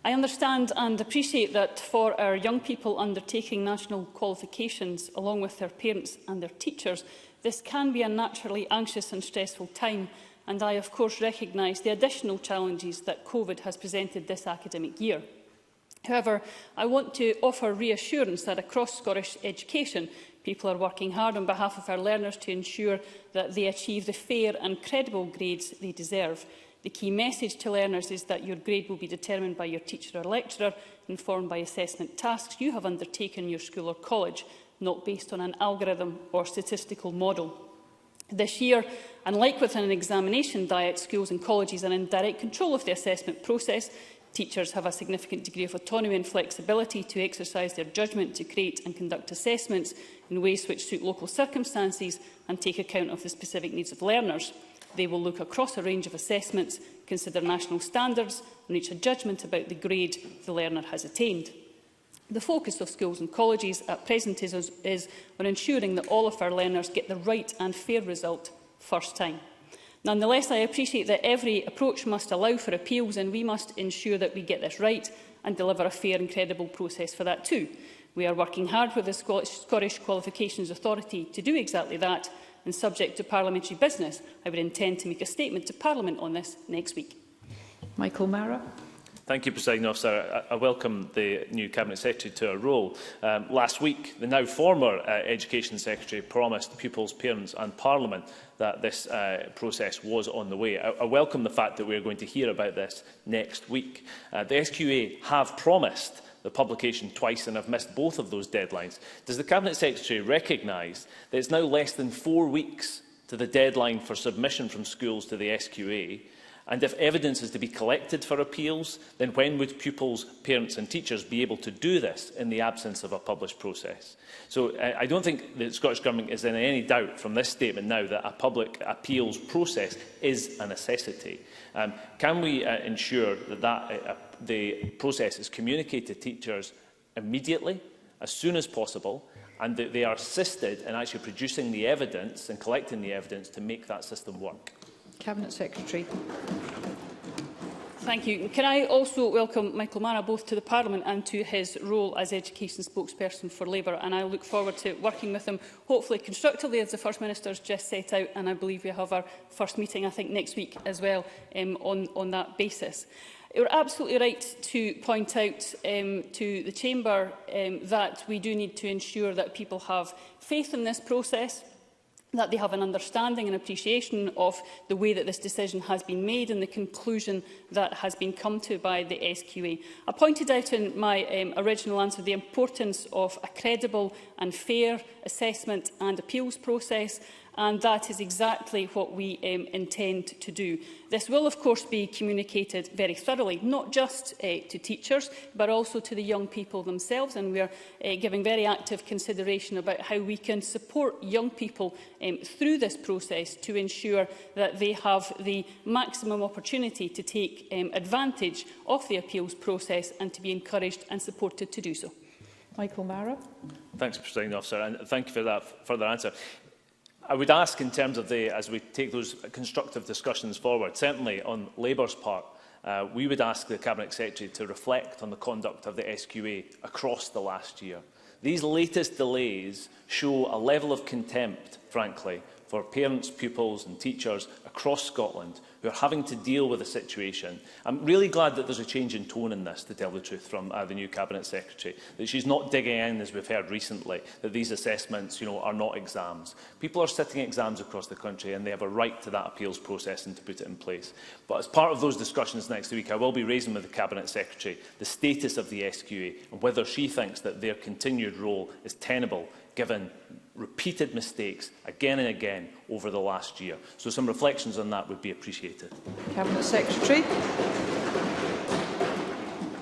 I understand and appreciate that for our young people undertaking national qualifications, along with their parents and their teachers, this can be a naturally anxious and stressful time, and I of course recognise the additional challenges that COVID has presented this academic year. However, I want to offer reassurance that across Scottish education, people are working hard on behalf of our learners to ensure that they achieve the fair and credible grades they deserve. The key message to learners is that your grade will be determined by your teacher or lecturer, informed by assessment tasks you have undertaken in your school or college, not based on an algorithm or statistical model. This year, unlike with an examination diet, schools and colleges are in direct control of the assessment process. Teachers have a significant degree of autonomy and flexibility to exercise their judgment to create and conduct assessments in ways which suit local circumstances and take account of the specific needs of learners. They will look across a range of assessments, consider national standards and reach a judgment about the grade the learner has attained. The focus of schools and colleges at present is on ensuring that all of our learners get the right and fair result first time. Nonetheless, I appreciate that every approach must allow for appeals, and we must ensure that we get this right and deliver a fair and credible process for that too. We are working hard with the Scottish Qualifications Authority to do exactly that, and subject to parliamentary business, I would intend to make a statement to Parliament on this next week. Michael Mara. Thank you, Presiding Officer. I welcome the new Cabinet Secretary to her role. Last week, the now former Education Secretary promised pupils, parents and Parliament that this process was on the way. I welcome the fact that we are going to hear about this next week. The SQA have promised the publication twice and have missed both of those deadlines. Does the Cabinet Secretary recognise that it's now less than 4 weeks to the deadline for submission from schools to the SQA? And if evidence is to be collected for appeals, then when would pupils, parents and teachers be able to do this in the absence of a published process? So I don't think the Scottish Government is in any doubt from this statement now that a public appeals process is a necessity. Can we ensure that, the process is communicated to teachers immediately, as soon as possible, and that they are assisted in actually producing the evidence and collecting the evidence to make that system work? Cabinet Secretary. Thank you. Can I also welcome Michael Mara both to the Parliament and to his role as Education Spokesperson for Labour, and I look forward to working with him, hopefully constructively, as the First Minister has just set out, and I believe we have our first meeting, I think, next week as well on that basis. You're absolutely right to point out to the Chamber that we do need to ensure that people have faith in this process, that they have an understanding and appreciation of the way that this decision has been made and the conclusion that has been come to by the SQA. I pointed out in my original answer the importance of a credible and fair assessment and appeals process, and that is exactly what we intend to do. This will, of course, be communicated very thoroughly, not just to teachers, but also to the young people themselves, and we are giving very active consideration about how we can support young people through this process to ensure that they have the maximum opportunity to take advantage of the appeals process and to be encouraged and supported to do so. Michael Mara. Thanks, Presiding Officer, and thank you for that further answer. I would ask, in terms of as we take those constructive discussions forward, certainly on Labour's part, we would ask the Cabinet Secretary to reflect on the conduct of the SQA across the last year. These latest delays show a level of contempt, frankly, for parents, pupils and teachers across Scotland who are having to deal with a situation. I'm really glad that there's a change in tone in this, to tell the truth, from the new Cabinet Secretary, that she's not digging in, as we've heard recently, that these assessments are not exams. People are sitting exams across the country and they have a right to that appeals process and to put it in place. But as part of those discussions next week, I will be raising with the Cabinet Secretary the status of the SQA and whether she thinks that their continued role is tenable given repeated mistakes again and again over the last year. So some reflections on that would be appreciated. Cabinet Secretary.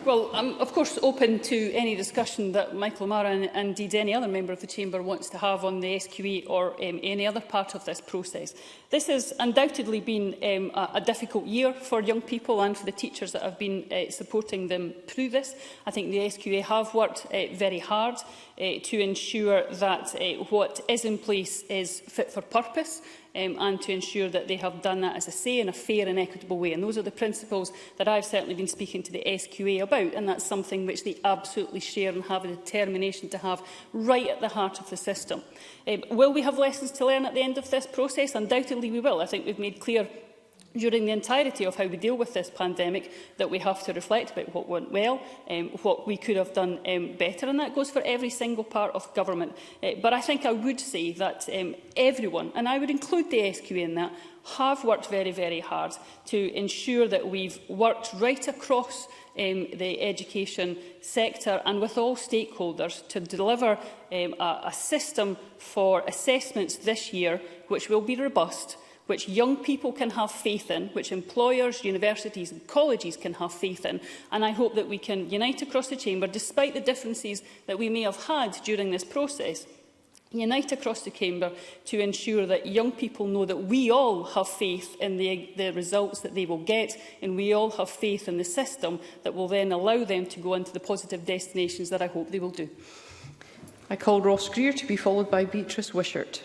Well, I'm of course open to any discussion that Michael O'Mara and indeed any other member of the Chamber wants to have on the SQA or any other part of this process. This has undoubtedly been a difficult year for young people and for the teachers that have been supporting them through this. I think the SQA have worked very hard to ensure that what is in place is fit for purpose. And to ensure that they have done that, as I say, in a fair and equitable way. And those are the principles that I've certainly been speaking to the SQA about, and that's something which they absolutely share and have a determination to have right at the heart of the system. Will we have lessons to learn at the end of this process? Undoubtedly we will. I think we've made clear during the entirety of how we deal with this pandemic that we have to reflect about what went well, what we could have done better, and that goes for every single part of government. But I think I would say that everyone, and I would include the SQA in that, have worked very, very hard to ensure that we've worked right across the education sector and with all stakeholders to deliver a system for assessments this year which will be robust, which young people can have faith in, which employers, universities and colleges can have faith in. And I hope that we can unite across the Chamber, despite the differences that we may have had during this process, unite across the Chamber to ensure that young people know that we all have faith in the results that they will get, and we all have faith in the system that will then allow them to go into the positive destinations that I hope they will do. I call Ross Greer to be followed by Beatrice Wishart.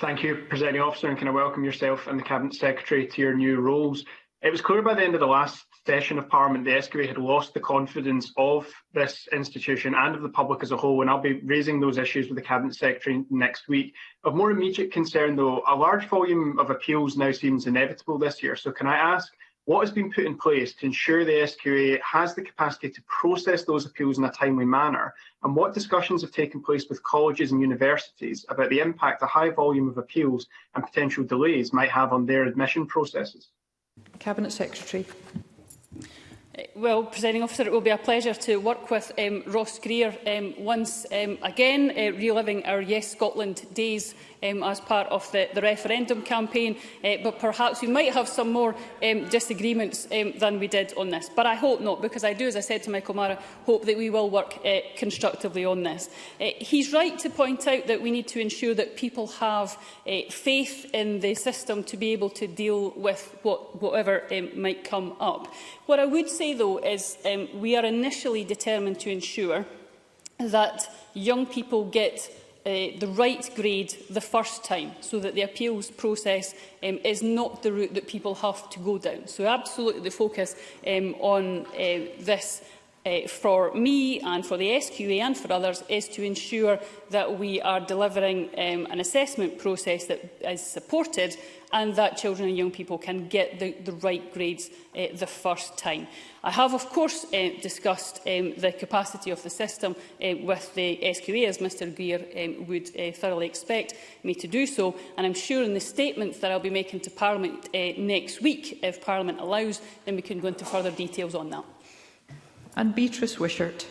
Thank you, Presiding Officer, and can I welcome yourself and the Cabinet Secretary to your new roles. It was clear by the end of the last session of Parliament the SQA had lost the confidence of this institution and of the public as a whole, and I'll be raising those issues with the Cabinet Secretary next week. Of more immediate concern, though, a large volume of appeals now seems inevitable this year. So can I ask, what has been put in place to ensure the SQA has the capacity to process those appeals in a timely manner? And what discussions have taken place with colleges and universities about the impact a high volume of appeals and potential delays might have on their admission processes? Cabinet Secretary. Well, Presiding Officer, it will be a pleasure to work with Ross Greer once again, reliving our Yes Scotland days as part of the referendum campaign, but perhaps we might have some more disagreements than we did on this. But I hope not, because I do, as I said to Michael O'Mara, hope that we will work constructively on this. He's right to point out that we need to ensure that people have faith in the system to be able to deal with whatever might come up. What I would say, though, is we are initially determined to ensure that young people get the right grade the first time, so that the appeals process is not the route that people have to go down. So absolutely the focus on this for me and for the SQA and for others is to ensure that we are delivering an assessment process that is supported and that children and young people can get the right grades the first time. I have, of course, discussed the capacity of the system with the SQA, as Mr Greer would thoroughly expect me to do so, and I'm sure in the statements that I'll be making to Parliament next week, if Parliament allows, then we can go into further details on that. And Beatrice Wishart.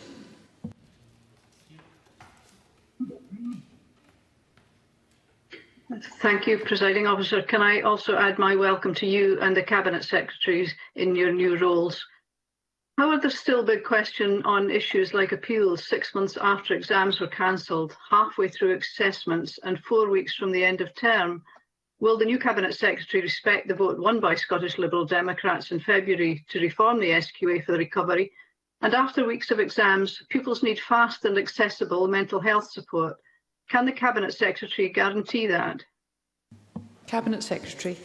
Thank you, Presiding Officer. Can I also add my welcome to you and the Cabinet Secretaries in your new roles? However, there's still a big question on issues like appeals 6 months after exams were cancelled, halfway through assessments and 4 weeks from the end of term. Will the new Cabinet Secretary respect the vote won by Scottish Liberal Democrats in February to reform the SQA for the recovery? And after weeks of exams, pupils need fast and accessible mental health support. Can the Cabinet Secretary guarantee that? Cabinet Secretary.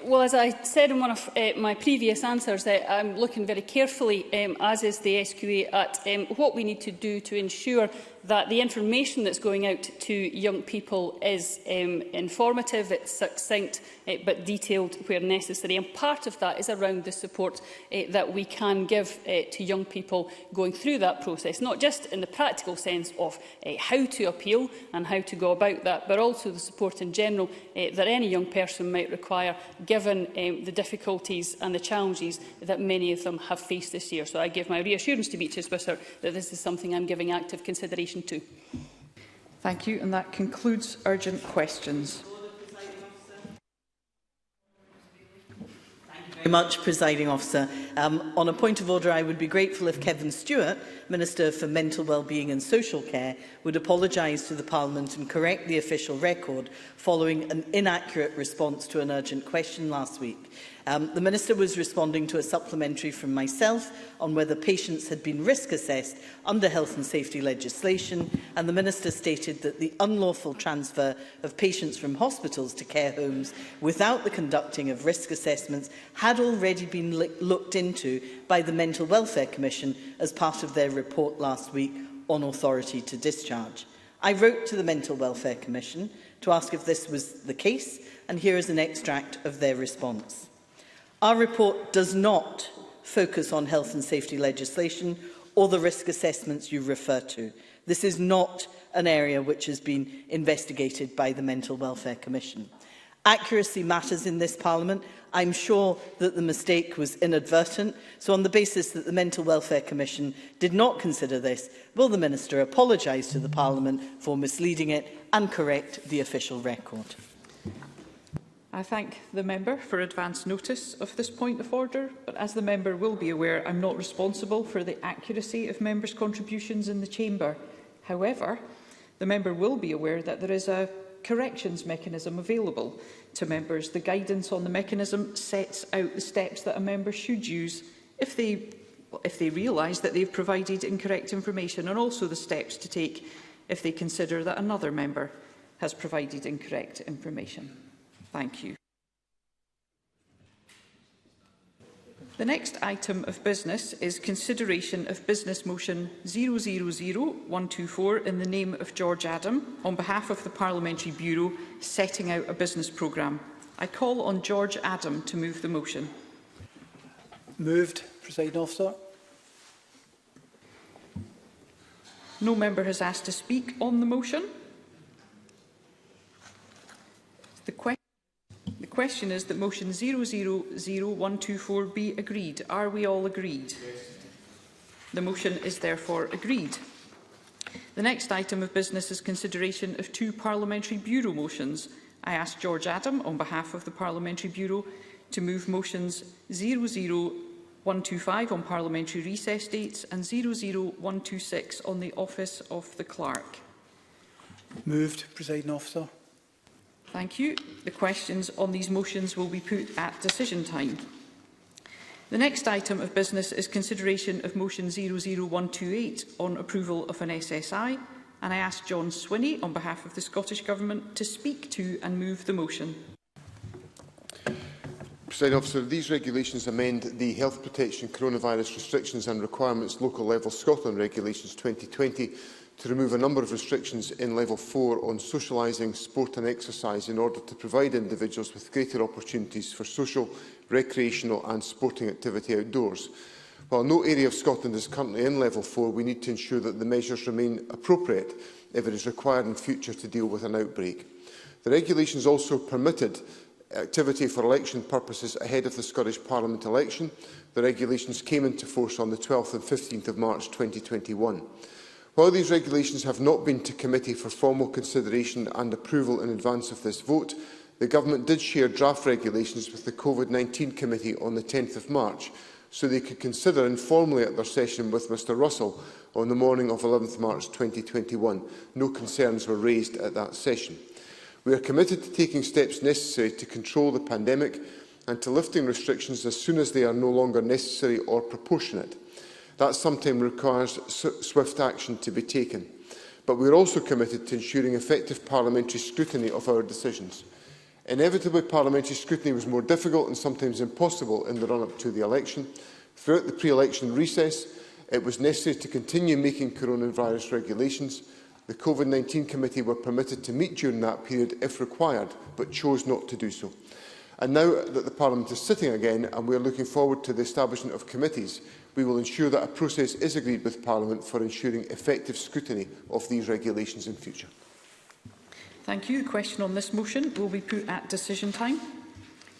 Well, as I said in one of my previous answers, I'm looking very carefully, as is the SQA, at what we need to do to ensure that the information that's going out to young people is informative, it's succinct but detailed where necessary. And part of that is around the support that we can give to young people going through that process, not just in the practical sense of how to appeal and how to go about that, but also the support in general that any young person might require, given the difficulties and the challenges that many of them have faced this year. So I give my reassurance to Beatrice Whisper that this is something I'm giving active consideration to. Thank you, and that concludes urgent questions. Very much, Presiding Officer. On a point of order, I would be grateful if Kevin Stewart, Minister for Mental Wellbeing and Social Care, would apologise to the Parliament and correct the official record following an inaccurate response to an urgent question last week. The Minister was responding to a supplementary from myself on whether patients had been risk assessed under health and safety legislation, and the Minister stated that the unlawful transfer of patients from hospitals to care homes without the conducting of risk assessments had already been looked into by the Mental Welfare Commission as part of their report last week on authority to discharge. I wrote to the Mental Welfare Commission to ask if this was the case, and here is an extract of their response. Our report does not focus on health and safety legislation or the risk assessments you refer to. This is not an area which has been investigated by the Mental Welfare Commission. Accuracy matters in this Parliament. I'm sure that the mistake was inadvertent, so on the basis that the Mental Welfare Commission did not consider this, will the Minister apologise to the Parliament for misleading it and correct the official record? I thank the member for advance notice of this point of order, but as the member will be aware, I'm not responsible for the accuracy of members' contributions in the chamber. However, the member will be aware that there is a corrections mechanism available to members. The guidance on the mechanism sets out the steps that a member should use if they realise that they've provided incorrect information, and also the steps to take if they consider that another member has provided incorrect information. Thank you. The next item of business is consideration of business motion 000-124 in the name of George Adam on behalf of the Parliamentary Bureau setting out a business programme. I call on George Adam to move the motion. Moved, Presiding Officer. No member has asked to speak on the motion. The question is that motion 000-124 be agreed. Are we all agreed? Yes. The motion is therefore agreed. The next item of business is consideration of two Parliamentary Bureau motions. I ask George Adam, on behalf of the Parliamentary Bureau, to move motions 00125 on parliamentary recess dates and 00126 on the office of the Clerk. Moved, Presiding Officer. Thank you. The questions on these motions will be put at decision time. The next item of business is consideration of motion 00128 on approval of an SSI, and I ask John Swinney, on behalf of the Scottish Government, to speak to and move the motion. Presiding Officer, these regulations amend the Health Protection Coronavirus Restrictions and Requirements Local Level Scotland Regulations 2020 to remove a number of restrictions in Level 4 on socialising, sport and exercise in order to provide individuals with greater opportunities for social, recreational and sporting activity outdoors. While no area of Scotland is currently in Level 4, we need to ensure that the measures remain appropriate if it is required in future to deal with an outbreak. The regulations also permitted activity for election purposes ahead of the Scottish Parliament election. The regulations came into force on the 12th and 15th of March 2021. While these regulations have not been to committee for formal consideration and approval in advance of this vote, the Government did share draft regulations with the COVID-19 Committee on the 10th of March, so they could consider informally at their session with Mr Russell on the morning of 11th March 2021. No concerns were raised at that session. We are committed to taking steps necessary to control the pandemic and to lifting restrictions as soon as they are no longer necessary or proportionate. That sometimes requires swift action to be taken. But we are also committed to ensuring effective parliamentary scrutiny of our decisions. Inevitably, parliamentary scrutiny was more difficult and sometimes impossible in the run-up to the election. Throughout the pre-election recess, it was necessary to continue making coronavirus regulations, The COVID-19 Committee were permitted to meet during that period if required, but chose not to do so. And now that the Parliament is sitting again and we are looking forward to the establishment of committees, we will ensure that a process is agreed with Parliament for ensuring effective scrutiny of these regulations in future. Thank you. The question on this motion will be put at decision time.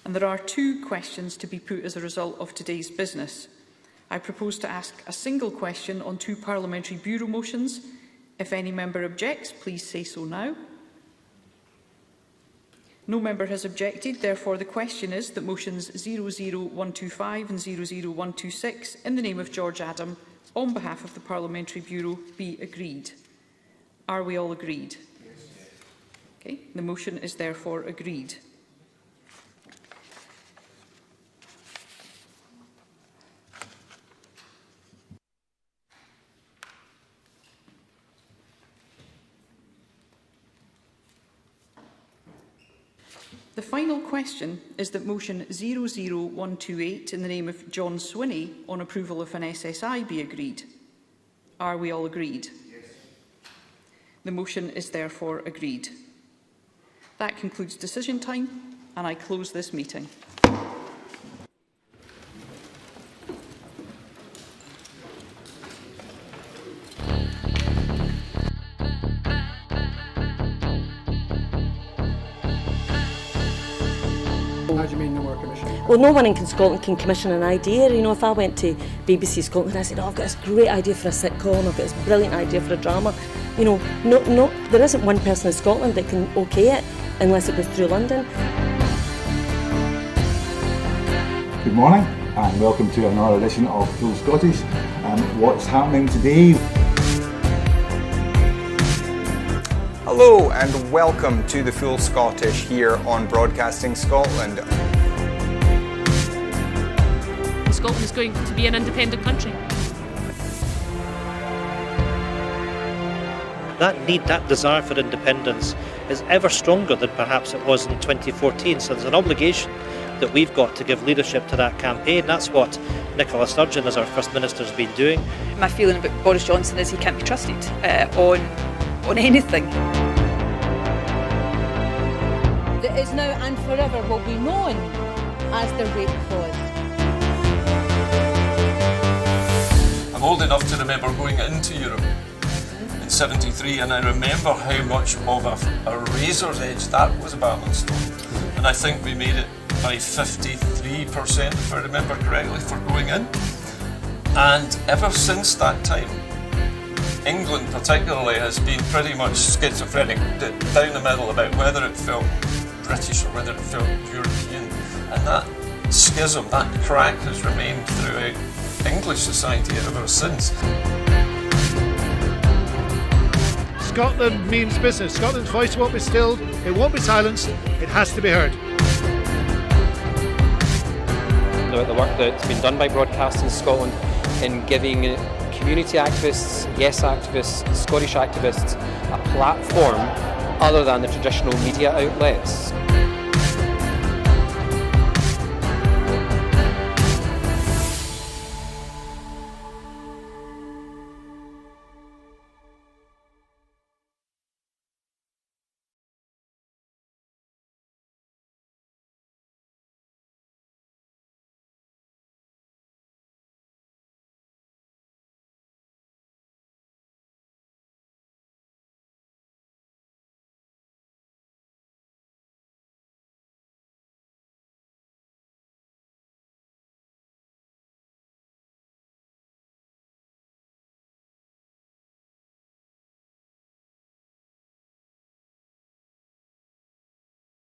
And there are 2 questions to be put as a result of today's business. I propose to ask a single question on 2 Parliamentary Bureau motions. If any member objects, please say so now. No member has objected. Therefore, the question is that motions 00125 and 00126, in the name of George Adam, on behalf of the Parliamentary Bureau, be agreed. Are we all agreed? Yes. Okay. The motion is therefore agreed. The final question is that motion 00128 in the name of John Swinney on approval of an SSI be agreed. Are we all agreed? Yes. The motion is therefore agreed. That concludes decision time, and I close this meeting. How do you mean no more commission? Well, no one in Scotland can commission an idea. You know, if I went to BBC Scotland and I said, oh, I've got this great idea for a sitcom, I've got this brilliant idea for a drama, you know, there isn't one person in Scotland that can okay it unless it goes through London. Good morning and welcome to another edition of Full Scottish. What's happening today? Hello and welcome to the Full Scottish here on Broadcasting Scotland. Scotland is going to be an independent country. That need, that desire for independence is ever stronger than perhaps it was in 2014. So there's an obligation that we've got to give leadership to that campaign. That's what Nicola Sturgeon, as our First Minister, has been doing. My feeling about Boris Johnson is he can't be trusted on anything. That is now and forever will be known as the rape clause. I'm old enough to remember going into Europe in '73, and I remember how much of a razor's edge that was a balanced stone. And I think we made it by 53%, if I remember correctly, for going in. And ever since that time, England particularly has been pretty much schizophrenic, down the middle about whether it felt British or whether it felt European. And that schism, that crack has remained throughout English society ever since. Scotland means business. Scotland's voice won't be stilled, it won't be silenced, it has to be heard. About the work that's been done by Broadcasting Scotland in giving community activists, yes activists, Scottish activists a platform other than the traditional media outlets.